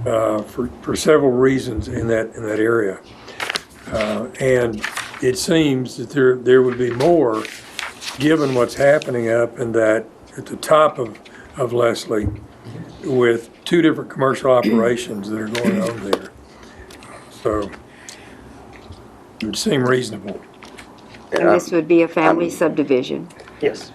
for several reasons in that area. And it seems that there would be more, given what's happening up in that, at the top of Leslie, with two different commercial operations that are going on there. So it would seem reasonable. And this would be a family subdivision. Yes.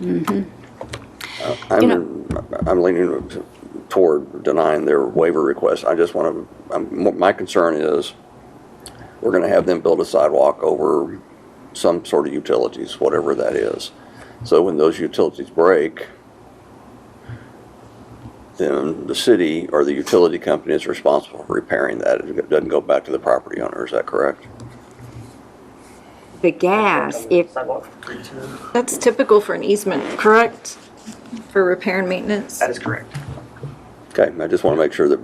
I'm leaning toward denying their waiver request. I just want to, my concern is we're going to have them build a sidewalk over some sort of utilities, whatever that is. So when those utilities break, then the city or the utility company is responsible for repairing that. It doesn't go back to the property owner. Is that correct? The gas, if That's typical for an easement, correct? For repair and maintenance? That is correct. Okay, I just want to make sure that,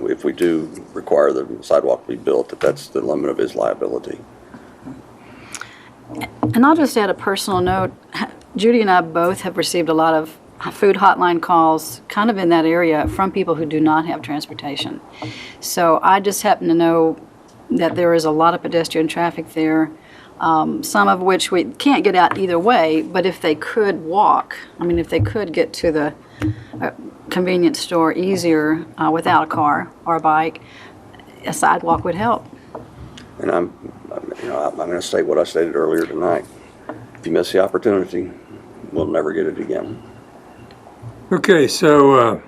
if we do require the sidewalk to be built, that's the limit of his liability. And I'll just add a personal note. Judy and I both have received a lot of food hotline calls kind of in that area from people who do not have transportation. So I just happen to know that there is a lot of pedestrian traffic there, some of which we can't get out either way, but if they could walk, if they could get to the convenience store easier without a car or a bike, a sidewalk would help. And I'm going to state what I stated earlier tonight. If you miss the opportunity, we'll never get it again. Okay, so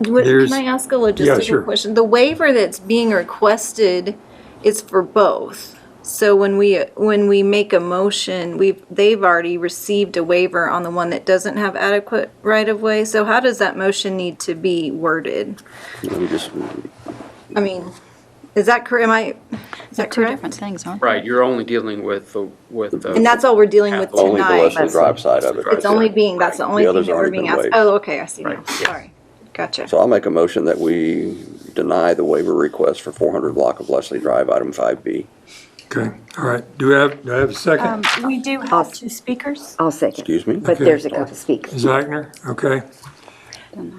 Can I ask a logistical sure. question? The waiver that's being requested is for both. So when we make a motion, they've already received a waiver on the one that doesn't have adequate right-of-way. So how does that motion need to be worded? Let me just, I mean, is that correct? Is that Two correct? different things, aren't Right, you're only dealing with the. And that's all we're dealing with only the tonight. Leslie Drive side of it. It's only being, that's the only The thing others that we're already being been asked. waived. Oh, okay, I see now. Right, yeah. Sorry. Gotcha. So I'll make a motion that we deny the waiver request for 400 block of Leslie Drive, item 5B. Okay, all right. Do I have a second? We do have two speakers. I'll second. Excuse me? But Okay. there's a couple speakers. Zachner, okay.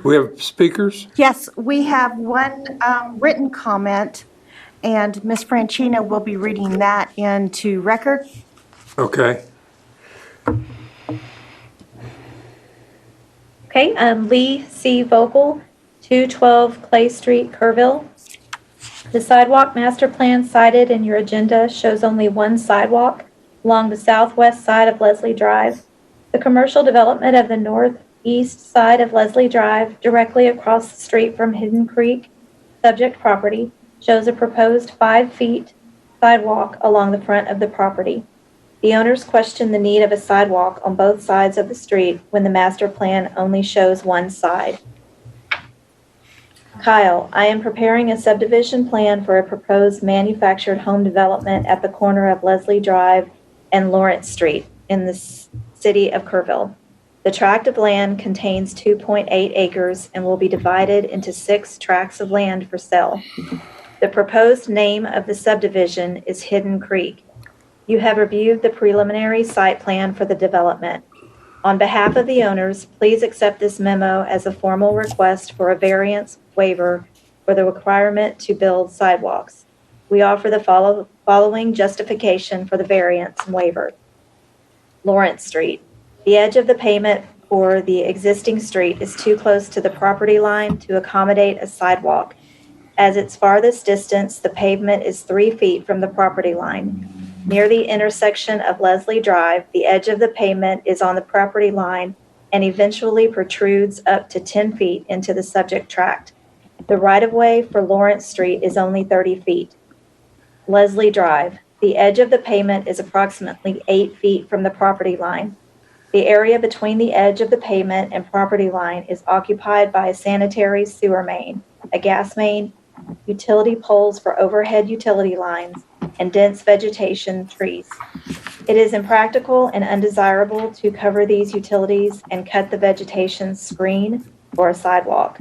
We have speakers? Yes, we have one written comment, and Ms. Franchina will be reading that into record. Okay. Okay, Lee C. Vogel, 212 Clay Street, Kerrville. The sidewalk master plan cited in your agenda shows only one sidewalk along the southwest side of Leslie Drive. The commercial development of the northeast side of Leslie Drive, directly across the street from Hidden Creek, subject property, shows a proposed 5 feet sidewalk along the front of the property. The owners question the need of a sidewalk on both sides of the street when the master plan only shows one side. Kyle, I am preparing a subdivision plan for a proposed manufactured home development at the corner of Leslie Drive and Lawrence Street in the city of Kerrville. The tract of land contains 2.8 acres and will be divided into 6 tracts of land for sale. The proposed name of the subdivision is Hidden Creek. You have reviewed the preliminary site plan for the development. On behalf of the owners, please accept this memo as a formal request for a variance waiver for the requirement to build sidewalks. We offer the following justification for the variance and waiver. Lawrence Street. The edge of the pavement for the existing street is too close to the property line to accommodate a sidewalk. As its farthest distance, the pavement is 3 feet from the property line. Near the intersection of Leslie Drive, the edge of the pavement is on the property line and eventually protrudes up to 10 feet into the subject tract. The right-of-way for Lawrence Street is only 30 feet. Leslie Drive. The edge of the pavement is approximately 8 feet from the property line. The area between the edge of the pavement and property line is occupied by a sanitary sewer main, a gas main, utility poles for overhead utility lines, and dense vegetation trees. It is impractical and undesirable to cover these utilities and cut the vegetation screen for a sidewalk.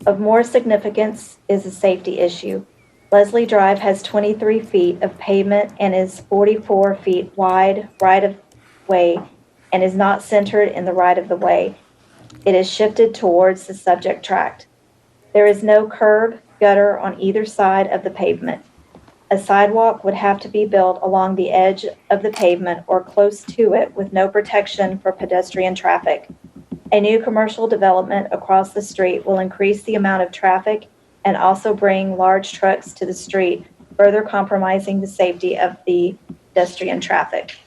Of more significance is a safety issue. Leslie Drive has 23 feet of pavement and is 44 feet wide right-of-way and is not centered in the right-of-the-way. It is shifted towards the subject tract. There is no curb, gutter on either side of the pavement. A sidewalk would have to be built along the edge of the pavement or close to it with no protection for pedestrian traffic. A new commercial development across the street will increase the amount of traffic and also bring large trucks to the street, further compromising the safety of the pedestrian traffic.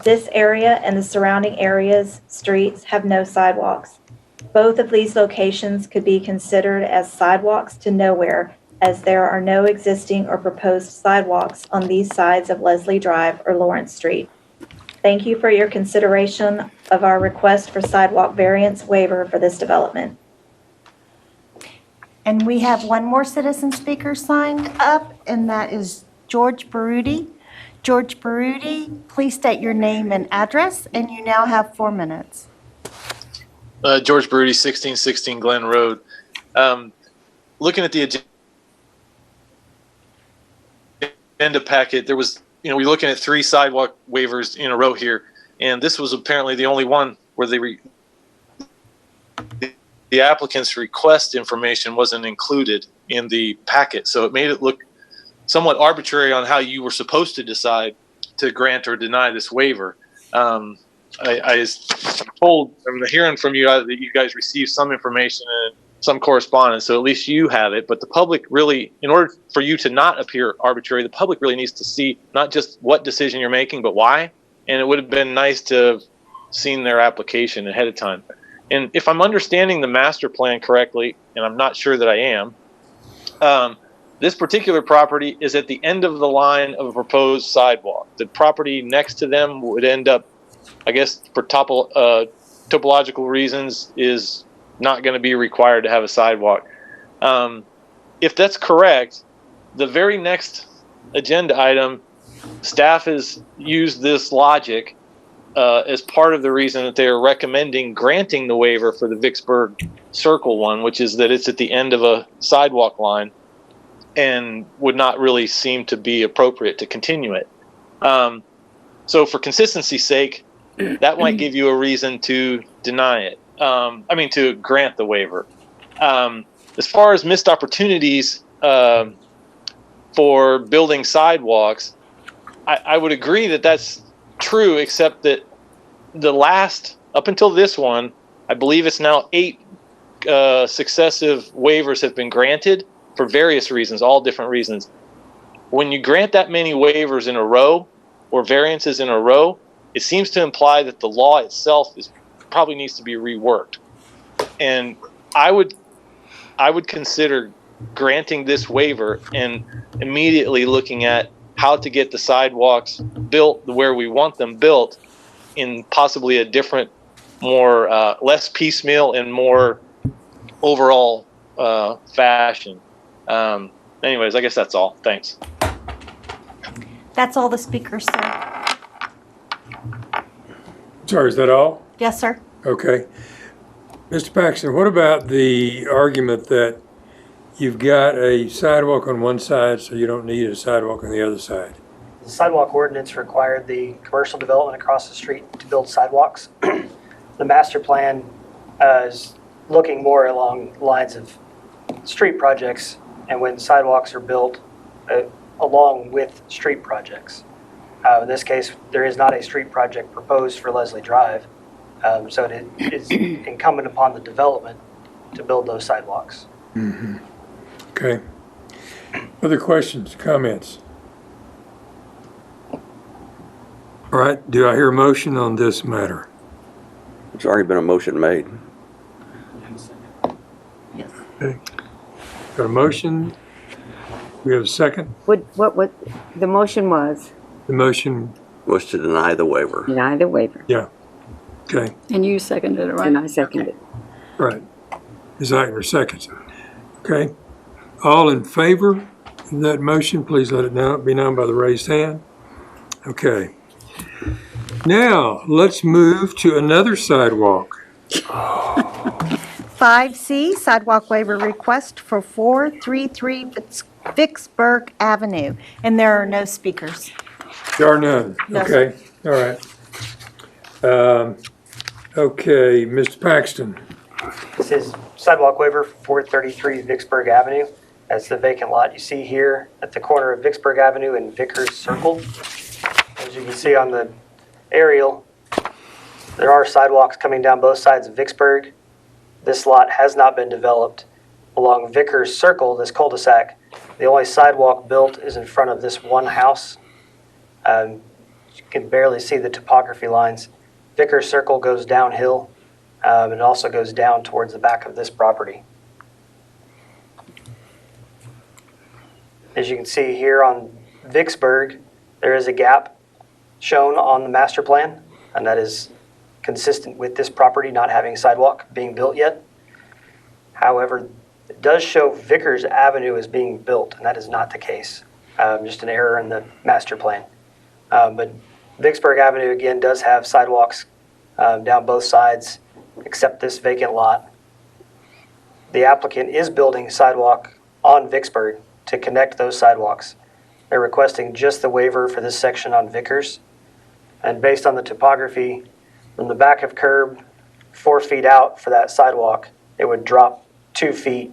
This area and the surrounding areas, streets, have no sidewalks. Both of these locations could be considered as sidewalks to nowhere, as there are no existing or proposed sidewalks on these sides of Leslie Drive or Lawrence Street. Thank you for your consideration of our request for sidewalk variance waiver for this development. And we have one more citizen speaker signed up, and that is George Baruti. George Baruti, please state your name and address, and you now have 4 minutes. George Baruti, 1616 Glen Road. Looking at the agenda packet, there was, we're looking at 3 sidewalk waivers in a row here, and this was apparently the only one where the applicant's request information wasn't included in the packet. So it made it look somewhat arbitrary on how you were supposed to decide to grant or deny this waiver. I was told from the hearing from you that you guys received some information and some correspondence, so at least you have it. But the public really, in order for you to not appear arbitrary, the public really needs to see not just what decision you're making, but why. And it would have been nice to have seen their application ahead of time. And if I'm understanding the master plan correctly, and I'm not sure that I am, This particular property is at the end of the line of a proposed sidewalk. The property next to them would end up, I guess, for topological reasons, is not going to be required to have a sidewalk. If that's correct, the very next agenda item, staff has used this logic as part of the reason that they are recommending granting the waiver for the Vicksburg Circle one, which is that it's at the end of a sidewalk line and would not really seem to be appropriate to continue it. So for consistency's sake, that might give you a reason to deny it. To grant the waiver. As far as missed opportunities for building sidewalks, I would agree that that's true, except that up until this one, I believe it's now 8 successive waivers have been granted for various reasons, all different reasons. When you grant that many waivers in a row or variances in a row, it seems to imply that the law itself probably needs to be reworked. And I would consider granting this waiver and immediately looking at how to get the sidewalks built where we want them built in possibly a different, more less piecemeal and more overall fashion. Anyways, I guess that's all. Thanks. That's all the speakers, sir. Sorry, is that all? Yes, sir. Okay. Mr. Paxton, what about the argument that you've got a sidewalk on one side, so you don't need a sidewalk on the other side? The sidewalk ordinance required the commercial development across the street to build sidewalks. The master plan is looking more along lines of street projects, and when sidewalks are built along with street projects. In this case, there is not a street project proposed for Leslie Drive, so it is incumbent upon the development to build those sidewalks. Mm-hmm. Okay. Other questions, comments? All right, do I hear a motion on this matter? There's already been a motion made. Yes. Okay. Got a motion? We have a second? What the motion was? The motion Was to deny the waiver. Deny the waiver. Yeah. Okay. And you seconded it, right? And I seconded it. Right. Ms. Eichner seconds. Okay. All in favor of that motion, please let it be known by the raised hand. Okay. Now, let's move to another sidewalk. 5C, sidewalk waiver request for 433 Vicksburg Avenue. And there are no speakers. There are none. No, Okay. All right. Okay, Mr. Paxton. This is sidewalk waiver for 433 Vicksburg Avenue. That's the vacant lot you see here at the corner of Vicksburg Avenue and Vickers Circle. As you can see on the aerial, there are sidewalks coming down both sides of Vicksburg. This lot has not been developed. Along Vickers Circle, this cul-de-sac, the only sidewalk built is in front of this one house. You can barely see the topography lines. Vickers Circle goes downhill, and it also goes down towards the back of this property. As you can see here on Vicksburg, there is a gap shown on the master plan, and that is consistent with this property not having a sidewalk being built yet. However, it does show Vickers Avenue as being built, and that is not the case. Just an error in the master plan. But Vicksburg Avenue, again, does have sidewalks down both sides, except this vacant lot. The applicant is building sidewalk on Vicksburg to connect those sidewalks. They're requesting just the waiver for this section on Vickers. And based on the topography, from the back of curb, 4 feet out for that sidewalk, it would drop 2 feet,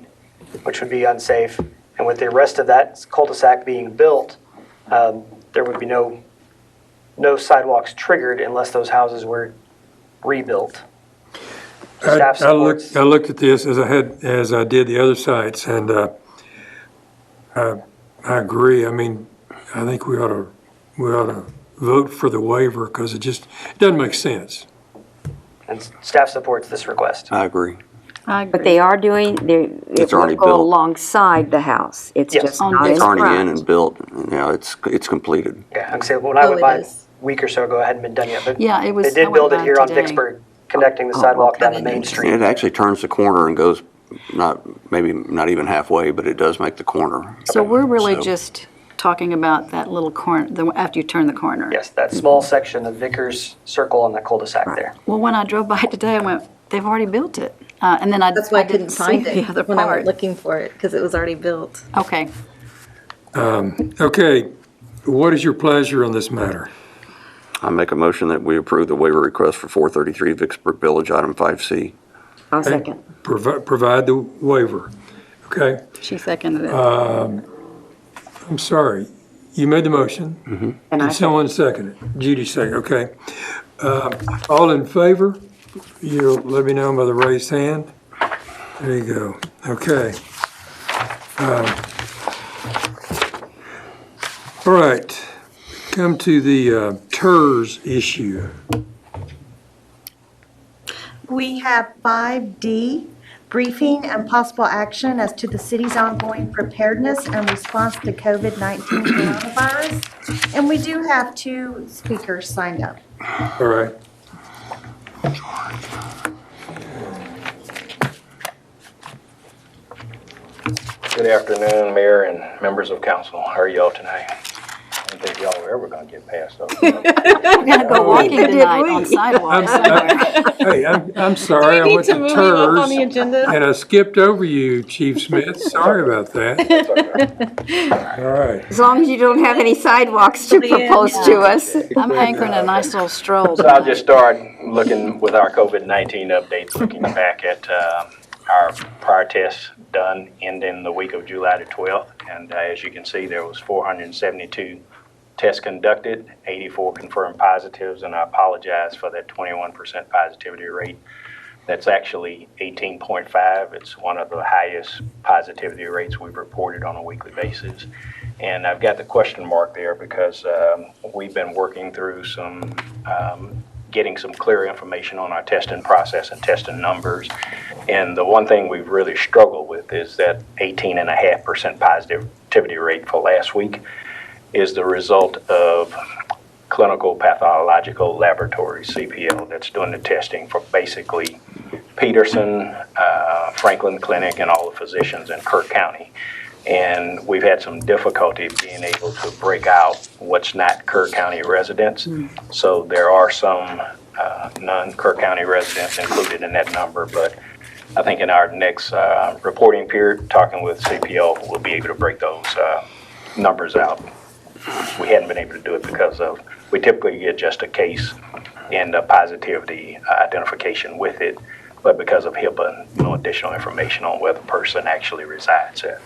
which would be unsafe. And with the rest of that cul-de-sac being built, there would be no sidewalks triggered unless those houses were rebuilt. Staff supports. I looked at this as I did the other sites, and I agree. I mean, I think we ought to vote for the waiver because it doesn't make sense. And staff supports this request. I agree. I agree. But they are doing, it will already go built. alongside the house. It's Yes. just On not in It's already in front. and built, you know, it's completed. Yeah, like I said, when I Oh, went it by a is. week or so ago, it hadn't been done yet, but Yeah, it was. they I did went build it by here on today. Vicksburg, connecting the Oh, sidewalk okay. down the main street. And it actually turns the corner and goes maybe not even halfway, but it does make the corner. So we're really So- just talking about that little corner, after you turn the corner. Yes, that small section of Vickers Circle on that cul-de-sac there. Well, when I drove by today, I went, they've already built it. And then That's why I didn't couldn't find see it the other when I part. went looking for it, because it was already built. Okay. Okay, what is your pleasure on this matter? I make a motion that we approve the waiver request for 433 Vicksburg Village, item 5C. I'll second. Provide the waiver, okay? She seconded it. I'm sorry, you made the motion. And I Did someone second it? Judy seconded, okay. All in favor? You'll let me know by the raised hand. There you go, okay. All right, come to the TERS issue. We have 5D, briefing and possible action as to the city's ongoing preparedness and response to COVID-19 coronavirus. And we do have 2 speakers signed up. All right. Good afternoon, Mayor and members of council. How are y'all tonight? I didn't think y'all were ever gonna get past those. We're gonna go walking tonight on Sidewalk somewhere. Hey, I'm sorry, I went to TERS and I skipped over you, Chief Smith. Sorry about that. All right. As long as you don't have any sidewalks to propose to us. I'm hankering a nice little stroll. So I'll just start looking with our COVID-19 updates, looking back at our prior tests done ending the week of July the 12th. And as you can see, there was 472 tests conducted, 84 confirmed positives, and I apologize for that 21% positivity rate. That's actually 18.5. It's one of the highest positivity rates we've reported on a weekly basis. And I've got the question mark there because we've been working through some getting some clear information on our testing process and testing numbers. And the one thing we've really struggled with is that 18.5% positivity rate for last week is the result of Clinical Pathological Laboratories, CPL, that's doing the testing for basically Peterson, Franklin Clinic, and all the physicians in Kerr County. And we've had some difficulty being able to break out what's not Kerr County residents. So there are some non-Kerr County residents included in that number, but I think in our next reporting period, talking with CPL, we'll be able to break those numbers out. We hadn't been able to do it because of, we typically get just a case and a positivity identification with it, but because of HIPAA, no additional information on where the person actually resides at.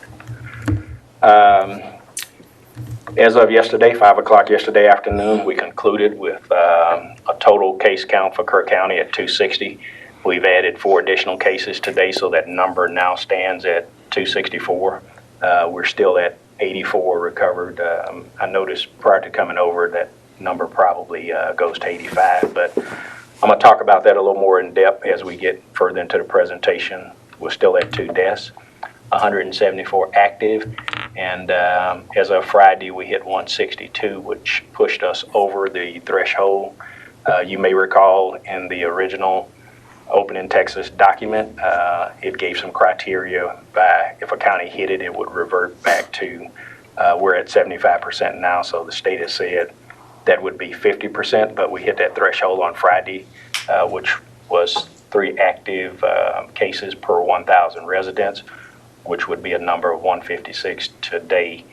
As of yesterday, 5 o'clock yesterday afternoon, we concluded with a total case count for Kerr County at 260. We've added 4 additional cases today, so that number now stands at 264. We're still at 84 recovered. I noticed prior to coming over that number probably goes to 85, but I'm going to talk about that a little more in depth as we get further into the presentation. We're still at 2 deaths. 174 active, and as of Friday we hit 162, which pushed us over the threshold. You may recall in the original Open in Texas document, it gave some criteria by if a county hit it, it would revert back to, we're at 75% now, so the state has said that would be 50%, but we hit that threshold on Friday, which was 3 active cases per 1,000 residents, which would be a number of 156 today.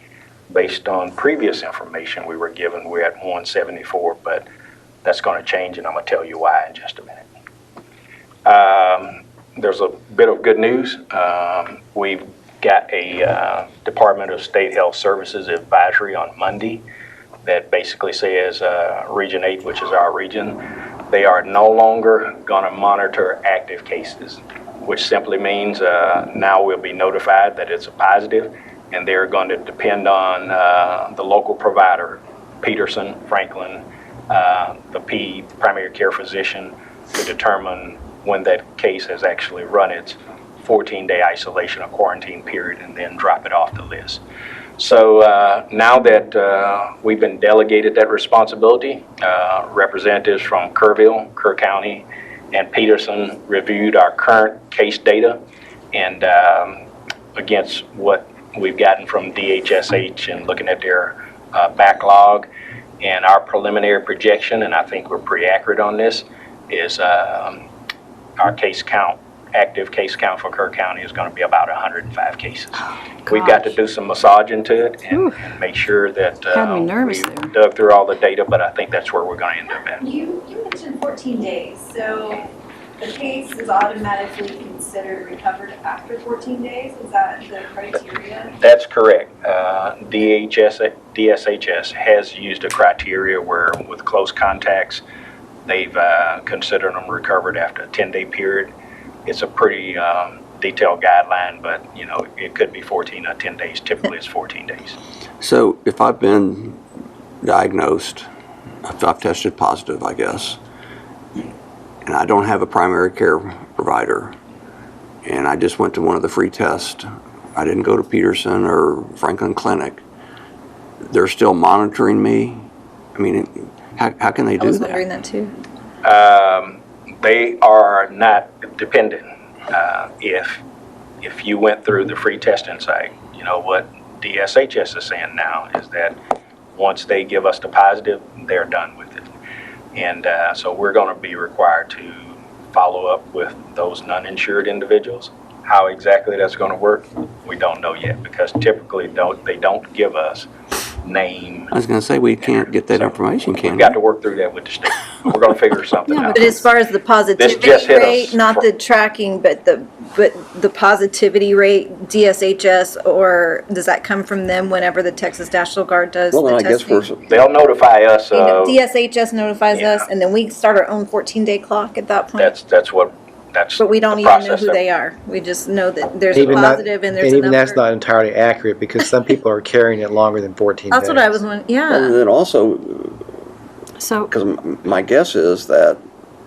Based on previous information we were given, we're at 174, but that's going to change, and I'm going to tell you why in just a minute. There's a bit of good news. We've got a Department of State Health Services advisory on Monday that basically says Region 8, which is our region, they are no longer going to monitor active cases, which simply means now we'll be notified that it's a positive, and they're going to depend on the local provider, Peterson, Franklin, the primary care physician, to determine when that case has actually run its 14-day isolation or quarantine period and then drop it off the list. So now that we've been delegated that responsibility, representatives from Kerrville, Kerr County, and Peterson reviewed our current case data and against what we've gotten from DHSH and looking at their backlog, and our preliminary projection, and I think we're pretty accurate on this, is our case count, active case count for Kerr County is going to be about 105 cases. We've got to do some massaging to it and make sure that Had me nervous we've there. dug through all the data, but I think that's where we're going to end up at. You mentioned 14 days, so the case is automatically considered recovered after 14 days? Is that the criteria? That's correct. DSHS has used a criteria where with close contacts, they've considered them recovered after a 10-day period. It's a pretty detailed guideline, but you know, it could be 14 or 10 days. Typically it's 14 days. So if I've been diagnosed, if I've tested positive, I guess, and I don't have a primary care provider, and I just went to one of the free tests, I didn't go to Peterson or Franklin Clinic, they're still monitoring me? I mean, how can they do that? I was wondering that too. They are not dependent. If you went through the free testing site, you know what DSHS is saying now is that once they give us the positive, they're done with it. And so we're going to be required to follow up with those non-insured individuals. How exactly that's going to work, we don't know yet, because typically they don't give us name. I was going to say, we can't get that information, can We've we? got to work through that with the state. We're going to figure something out. But as far as the positivity just hit us rate, not the tracking, but the positivity rate, DSHS, or does that come from them whenever the Texas National Guard does Well, the then I guess testing? They'll notify us. DSHS notifies yeah. us, and then we start our own 14-day clock at that point. That's But we don't the even know process who that- they are. We just know that there's a That- positive and there's a even that's number. not entirely accurate because some people are carrying it longer than 14 That's days. what I was wondering. Yeah. And then also, So, because my guess is that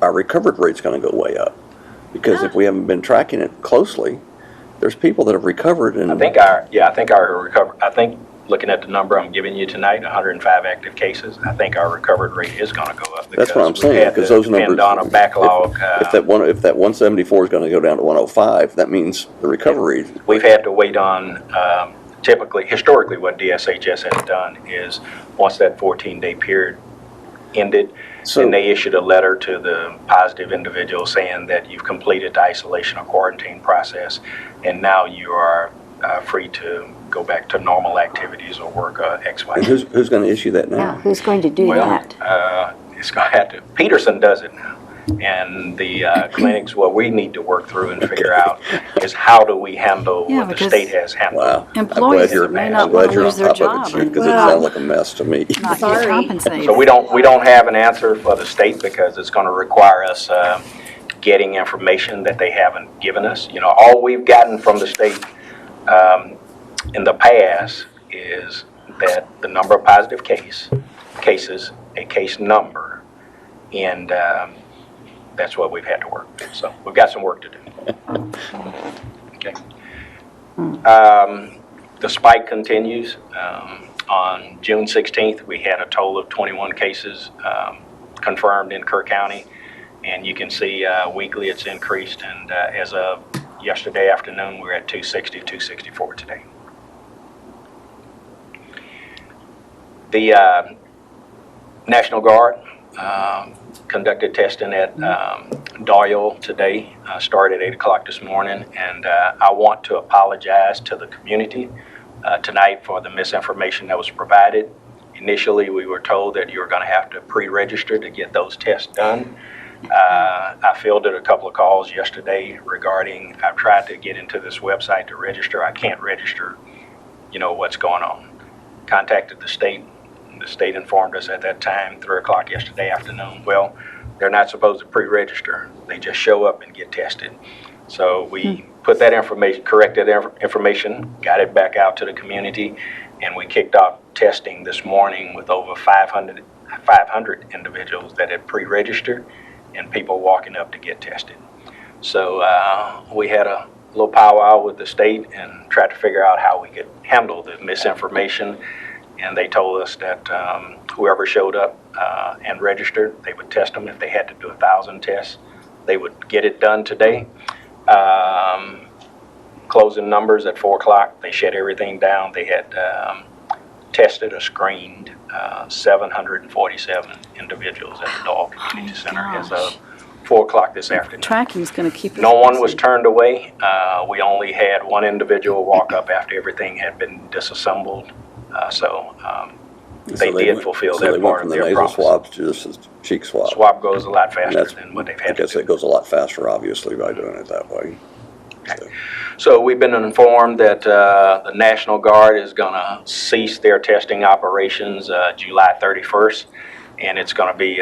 our recovered rate's going to go way up. Because if we haven't been tracking it closely, there's people that have recovered and. I think looking at the number I'm giving you tonight, 105 active cases, I think our recovered rate is going to go up. That's what I'm we've saying, had because to those numbers. depend on a backlog. If that 174 is going to go down to 105, that means the recovery. We've had to wait on, historically, what DSHS has done is once that 14-day period ended, then they issued a letter to the positive individual saying that you've completed the isolation or quarantine process, and now you are free to go back to normal activities or work X, Y. And who's going to issue that now? Yeah, who's going to do that? It's going to have to. Peterson does it now. And the clinics, what we need to work through and figure out is how do we handle what the because state has handled. Wow. employees may not want to lose their job. Because it sounds like a mess to me. Not get compensated. So we don't have an answer for the state because it's going to require us getting information that they haven't given us. You know, all we've gotten from the state in the past is that the number of positive cases, a case number, and that's what we've had to work with. So we've got some work to do. Okay. The spike continues. On June 16th, we had a total of 21 cases confirmed in Kerr County, and you can see weekly it's increased, and as of yesterday afternoon, we're at 260, 264 today. The National Guard conducted testing at Doyle today, started at 8 o'clock this morning, and I want to apologize to the community tonight for the misinformation that was provided. Initially, we were told that you were going to have to pre-register to get those tests done. I fielded a couple of calls yesterday regarding, I've tried to get into this website to register. I can't register, you know, what's going on. Contacted the state. The state informed us at that time, 3 o'clock yesterday afternoon, well, they're not supposed to pre-register. They just show up and get tested. So we put that information, corrected information, got it back out to the community, and we kicked off testing this morning with over 500 individuals that had pre-registered and people walking up to get tested. So we had a little powwow with the state and tried to figure out how we could handle the misinformation. And they told us that whoever showed up and registered, they would test them. If they had to do 1,000 tests, they would get it done today. Closing numbers at 4 o'clock, they shut everything down. They had tested or screened 747 individuals at the Dole Community Center as of 4 o'clock this afternoon. Tracking's going to keep us No one was busy. turned away. We only had one individual walk up after everything had been disassembled. They did fulfill that part of their So they went from the nasal promise. swabs to just a cheek swab. Swab goes a lot faster That's- than what they've I had to guess do. it goes a lot faster, obviously, by doing it that way. So we've been informed that the National Guard is going to cease their testing operations July 31st, and it's going to be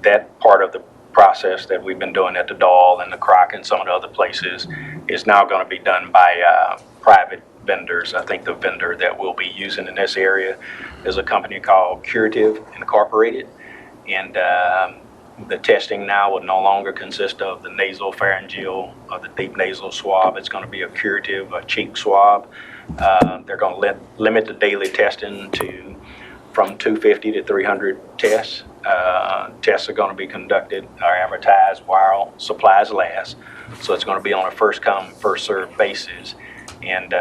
that part of the process that we've been doing at the Dole and the Croc and some of the other places is now going to be done by private vendors. I think the vendor that we'll be using in this area is a company called Curative Incorporated, and the testing now will no longer consist of the nasal pharyngeal or the deep nasal swab. It's going to be a curative, a cheek swab. They're going to limit the daily testing to from 250 to 300 tests. Tests are going to be conducted or advertised while supplies last. So it's going to be on a first come, first served basis. And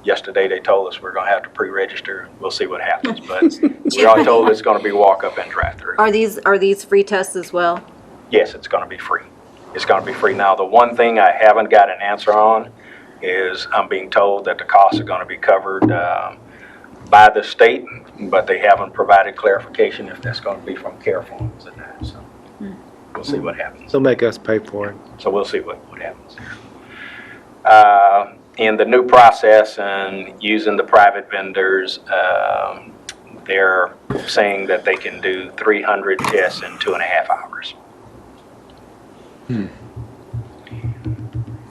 yesterday they told us we're going to have to pre-register. We'll see what happens. But we are told it's going to be walk up and drive through. Are these free tests as well? Yes, it's going to be free. It's going to be free. Now, the one thing I haven't got an answer on is I'm being told that the costs are going to be covered by the state, but they haven't provided clarification if that's going to be from Kerr funds or not. So we'll see what happens. They'll make us pay for it. So we'll see what happens. In the new process and using the private vendors, they're saying that they can do 300 tests in 2.5 hours.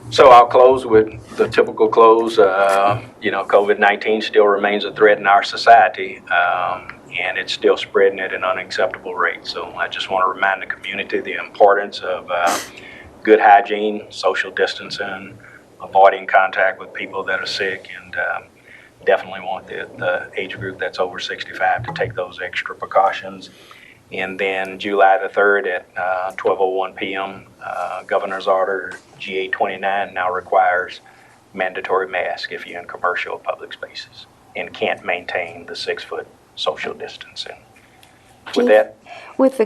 So I'll close with the typical close. COVID-19 still remains a threat in our society, and it's still spreading at an unacceptable rate. So I just want to remind the community the importance of good hygiene, social distancing, avoiding contact with people that are sick, and definitely want the age group that's over 65 to take those extra precautions. And then July the 3rd at 12:01 p.m., Governor's Order GA29 now requires mandatory mask if you're in commercial or public spaces and can't maintain the 6-foot social distancing. With that, With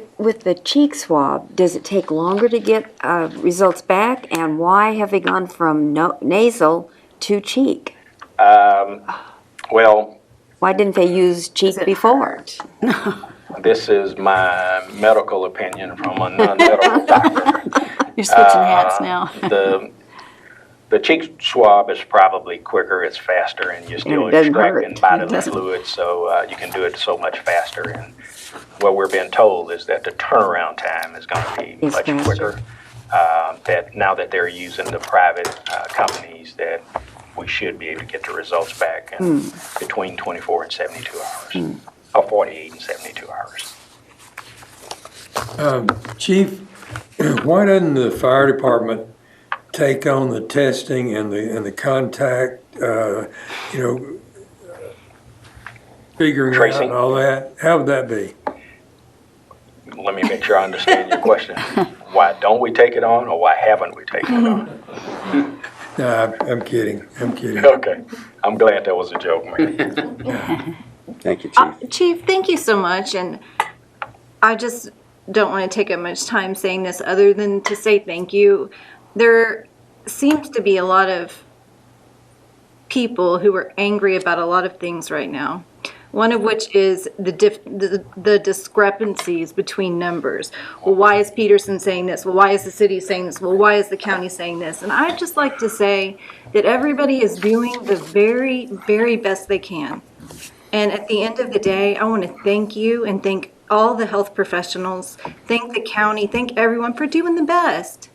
the cheek swab, does it take longer to get results back? And why have they gone from nasal to cheek? well, Why didn't they use cheek before? this is my medical opinion from a non-medical doctor. You're switching hats now. The cheek swab is probably quicker, it's faster, and you're still it doesn't extracting hurt. bodily doesn't. fluid, so you can do it so much faster. And what we're being told is that the turnaround time is going to be It's much faster. quicker. That now that they're using the private companies, that we should be able to get the results back in between 24 and 72 hours, or 48 and 72 hours. Chief, why doesn't the fire department take on the testing and the contact, figuring Tracing. out all that? How would that be? Let me make sure I understand your question. Why don't we take it on, or why haven't we taken it on? Nah, I'm kidding. Okay, I'm glad that was a joke, man. Thank you, Chief. Chief, thank you so much, and I just don't want to take up much time saying this other than to say thank you. There seems to be a lot of people who are angry about a lot of things right now. One of which is the discrepancies between numbers. Well, why is Peterson saying this? Well, why is the city saying this? Well, why is the county saying this? And I'd just like to say that everybody is doing the very, very best they can. And at the end of the day, I want to thank you and thank all the health professionals, thank the county, thank everyone for doing the best.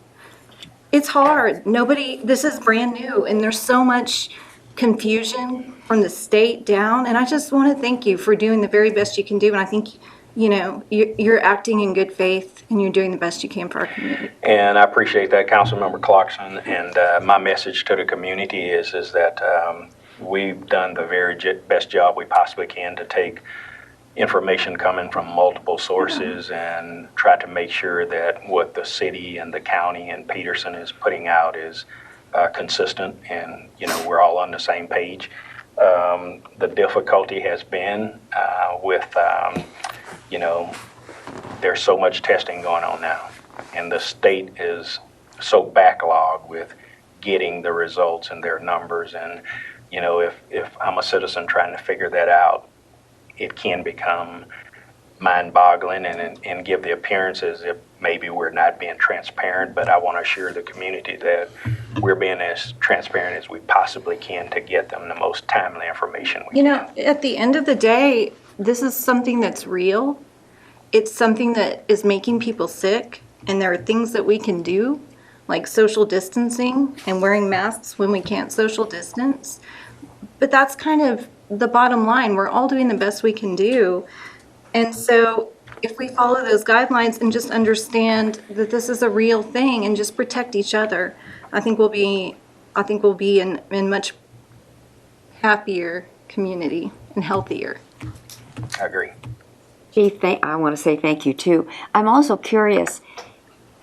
It's hard. This is brand new, and there's so much confusion from the state down, and I just want to thank you for doing the very best you can do, and I think you're acting in good faith and you're doing the best you can for our community. And I appreciate that, Councilmember Clarkson. And my message to the community is that we've done the very best job we possibly can to take information coming from multiple sources and try to make sure that what the city and the county and Peterson is putting out is consistent, and we're all on the same page. The difficulty has been with there's so much testing going on now, and the state is so backlogged with getting the results and their numbers. And if I'm a citizen trying to figure that out, it can become mind-boggling and give the appearance as if maybe we're not being transparent. But I want to assure the community that we're being as transparent as we possibly can to get them the most timely information we can. At the end of the day, this is something that's real. It's something that is making people sick, and there are things that we can do, like social distancing and wearing masks when we can't social distance. But that's kind of the bottom line. We're all doing the best we can do. And so if we follow those guidelines and just understand that this is a real thing and just protect each other, I think we'll be in much happier community and healthier. I agree. Gee, I want to say thank you too. I'm also curious,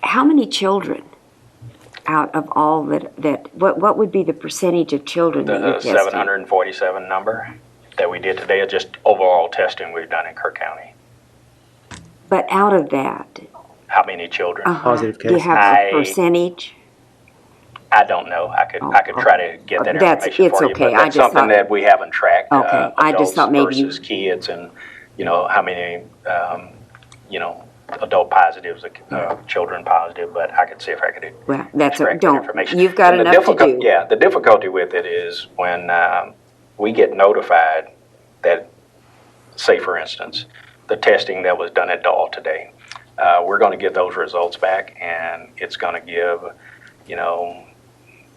how many children out of all what would be the percentage of children that you The tested? 747 number that we did today is just overall testing we've done in Kerr County. But out of that, How many children? Positive do you cases. have a percentage? I don't know. I could try to get that That's- information it's for you, okay. but I that's just something thought- that we haven't tracked. Okay. I just thought maybe you- versus kids, and how many adult positives, children positive. But I could see if I could Well, that's extract that don't. information. You've got And enough to do. Yeah, the difficulty with it is when we get notified that, say for instance, the testing that was done at Dahl today, we're going to get those results back, and it's going to give,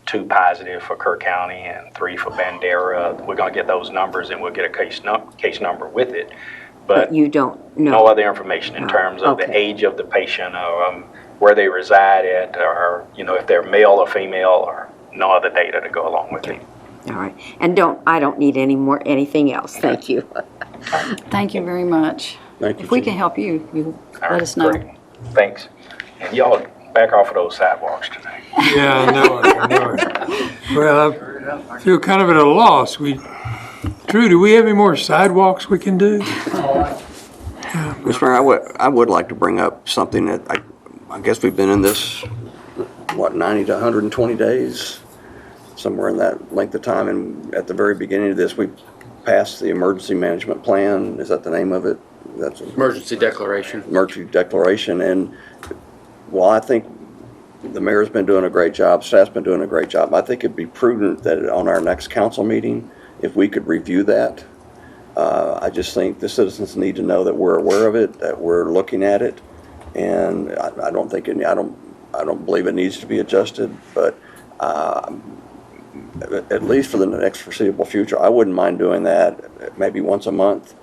2 positive for Kerr County and 3 for Bandera. We're going to get those numbers, and we'll get a case number with it. But you don't know. no other information in terms of the age of the patient, or where they reside at, or if they're male or female, or no other data to go along with it. All right. And I don't need anything else. Thank you. Thank you very much. Thank you. If we can help you, All let us know. great. Thanks. And y'all back off of those sidewalks tonight. Yeah, I know it. Well, I feel kind of at a loss. Drew, do we have any more sidewalks we can do? Mr. Mayor, I would like to bring up something that I guess we've been in this, 90 to 120 days, somewhere in that length of time. And at the very beginning of this, we passed the emergency management plan. Is that the name of it? That's Emergency declaration. Emergency declaration. And while I think the mayor's been doing a great job, staff's been doing a great job, I think it'd be prudent that on our next council meeting, if we could review that. I just think the citizens need to know that we're aware of it, that we're looking at it, and I don't believe it needs to be adjusted, but at least for the next foreseeable future, I wouldn't mind doing that maybe once a month,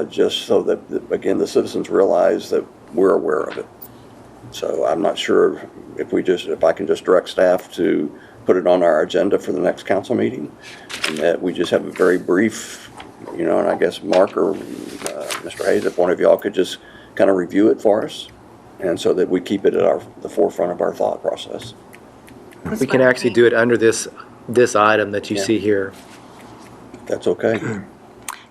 just so that again the citizens realize that we're aware of it. So I'm not sure if I can just direct staff to put it on our agenda for the next council meeting, and that we just have a very brief, and I guess Mark or Mr. Hayes, if one of y'all could just kind of review it for us, and so that we keep it at the forefront of our thought process. We can actually do it under this item that you see here. That's okay.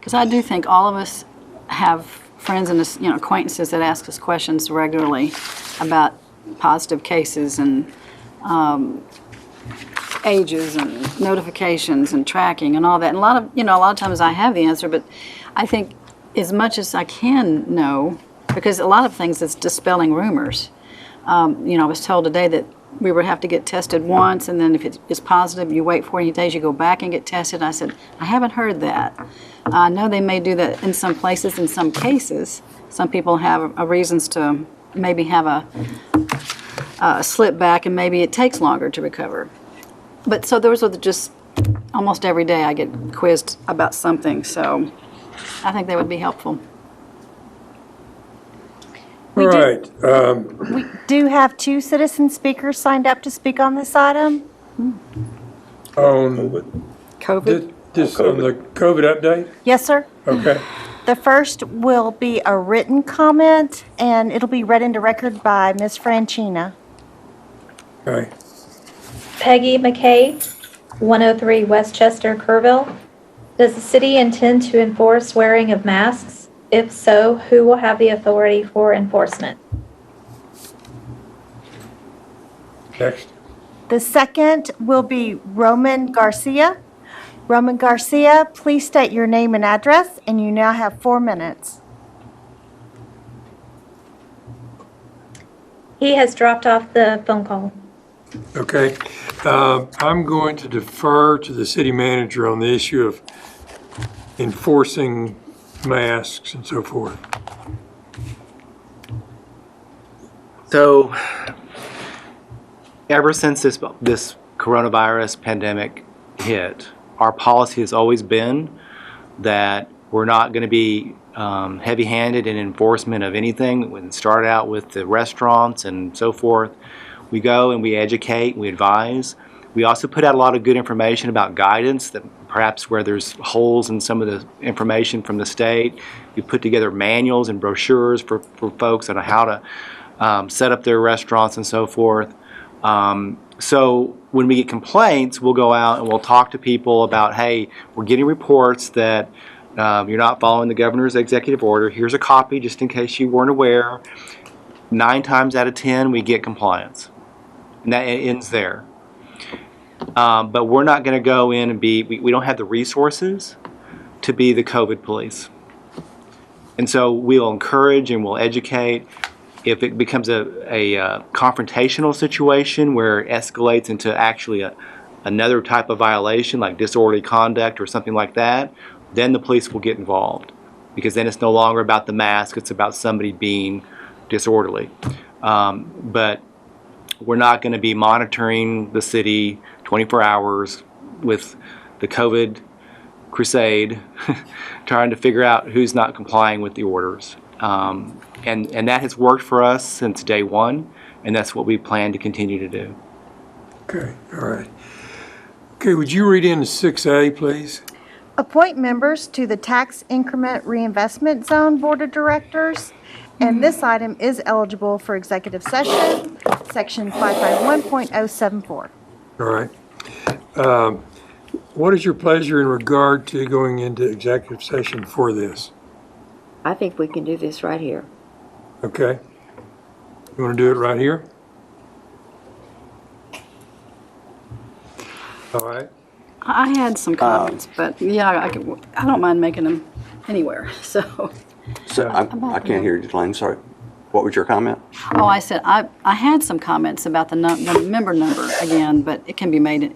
Because I do think all of us have friends and acquaintances that ask us questions regularly about positive cases and ages and notifications and tracking and all that. And a lot of times I have the answer, but I think as much as I can know, because a lot of things it's dispelling rumors. I was told today that we would have to get tested once, and then if it's positive, you wait 40 days, you go back and get tested. I said, I haven't heard that. I know they may do that in some places, in some cases. Some people have reasons to maybe have a slip back, and maybe it takes longer to recover. But so those are just almost every day I get quizzed about something, so I think they would be helpful. All right. We do have 2 citizen speakers signed up to speak on this item. On COVID? this on the COVID update? Yes, sir. Okay. The first will be a written comment, and it'll be read into record by Ms. Franchina. Okay. Peggy McKay, 103 Westchester, Kerrville. Does the city intend to enforce wearing of masks? If so, who will have the authority for enforcement? Next. The second will be Roman Garcia. Roman Garcia, please state your name and address, and you now have 4 minutes. He has dropped off the phone call. Okay. I'm going to defer to the city manager on the issue of enforcing masks and so forth. So, ever since this coronavirus pandemic hit, our policy has always been that we're not going to be heavy-handed in enforcement of anything. We start out with the restaurants and so forth. We go and we educate, we advise. We also put out a lot of good information about guidance, that perhaps where there's holes in some of the information from the state. We put together manuals and brochures for folks on how to set up their restaurants and so forth. So when we get complaints, we'll go out and we'll talk to people about, hey, we're getting reports that you're not following the governor's executive order. Here's a copy just in case you weren't aware. 9 times out of 10, we get compliance. And that ends there. But we're not going to go in and we don't have the resources to be the COVID police. And so we'll encourage and we'll educate. If it becomes a confrontational situation where it escalates into actually another type of violation like disorderly conduct or something like that, then the police will get involved. Because then it's no longer about the mask, it's about somebody being disorderly. But we're not going to be monitoring the city 24 hours with the COVID crusade, trying to figure out who's not complying with the orders. And that has worked for us since day one, and that's what we plan to continue to do. Okay, all right. Okay, would you read into 6A, please? Appoint members to the Tax Increment Reinvestment Zone Board of Directors. And this item is eligible for executive session, section 551.074. All right. What is your pleasure in regard to going into executive session for this? I think we can do this right here. Okay. You want to do it right here? All right. I had some comments, but yeah, I don't mind making them anywhere, so. So I can't hear you, Elaine, sorry. What was your comment? Oh, I said, I had some comments about the member number again, but it can be made,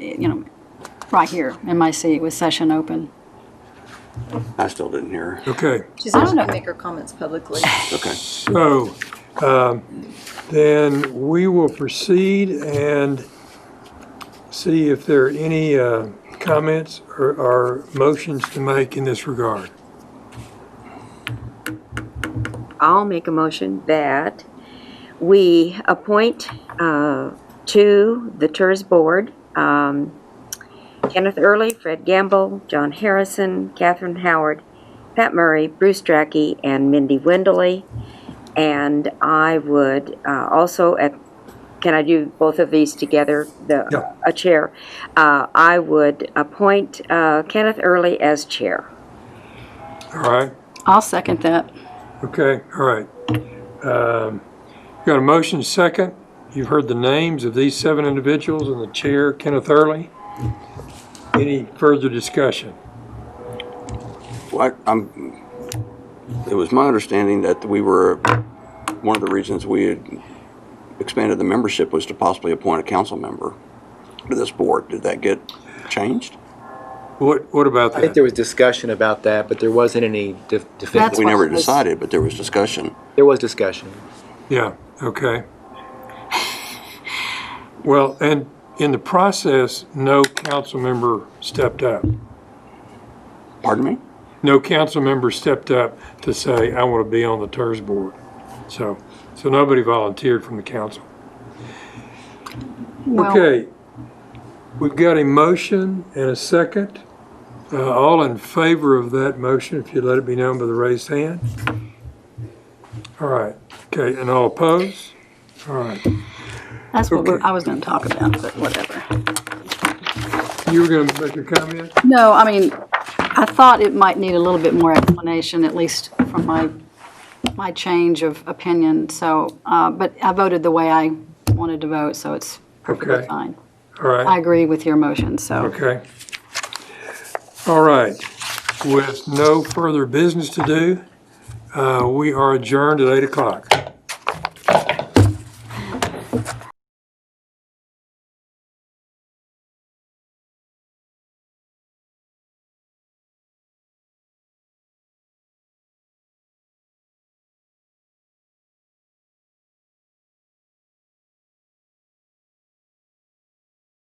right here in my seat with session open. I still didn't hear. Okay. She's going to make her comments publicly. Okay. So, then we will proceed and see if there are any comments or motions to make in this regard. I'll make a motion that we appoint to the TERS board Kenneth Early, Fred Gamble, John Harrison, Catherine Howard, Pat Murray, Bruce Drackey, and Mindy Wendeley. And I would also, can I do both of these together? A chair. I would appoint Kenneth Early as chair. All right. I'll second that. Okay, all right. Got a motion second. You've heard the names of these 7 individuals and the chair, Kenneth Early. Any further discussion? Well, it was my understanding that one of the reasons we had expanded the membership was to possibly appoint a council member to this board. Did that get changed? What about that? I think there was discussion about that, but there wasn't any definitive. We never decided, but there was discussion. There was discussion. Yeah, okay. Well, and in the process, no council member stepped up. Pardon me? No council member stepped up to say, I want to be on the TERS board. So nobody volunteered from the council. Well- Okay, we've got a motion and a second. All in favor of that motion, if you let it be known by the raised hand. All right, okay, and all opposed? All right. That's what Okay. I was going to talk about, but whatever. You were going to make a comment? No, I mean, I thought it might need a little bit more explanation, at least from my change of opinion. So, but I voted the way I wanted to vote, so it's perfectly Okay. fine. All right. I agree with your motion, so. Okay. All right. With no further business to do, we are adjourned at 8 o'clock.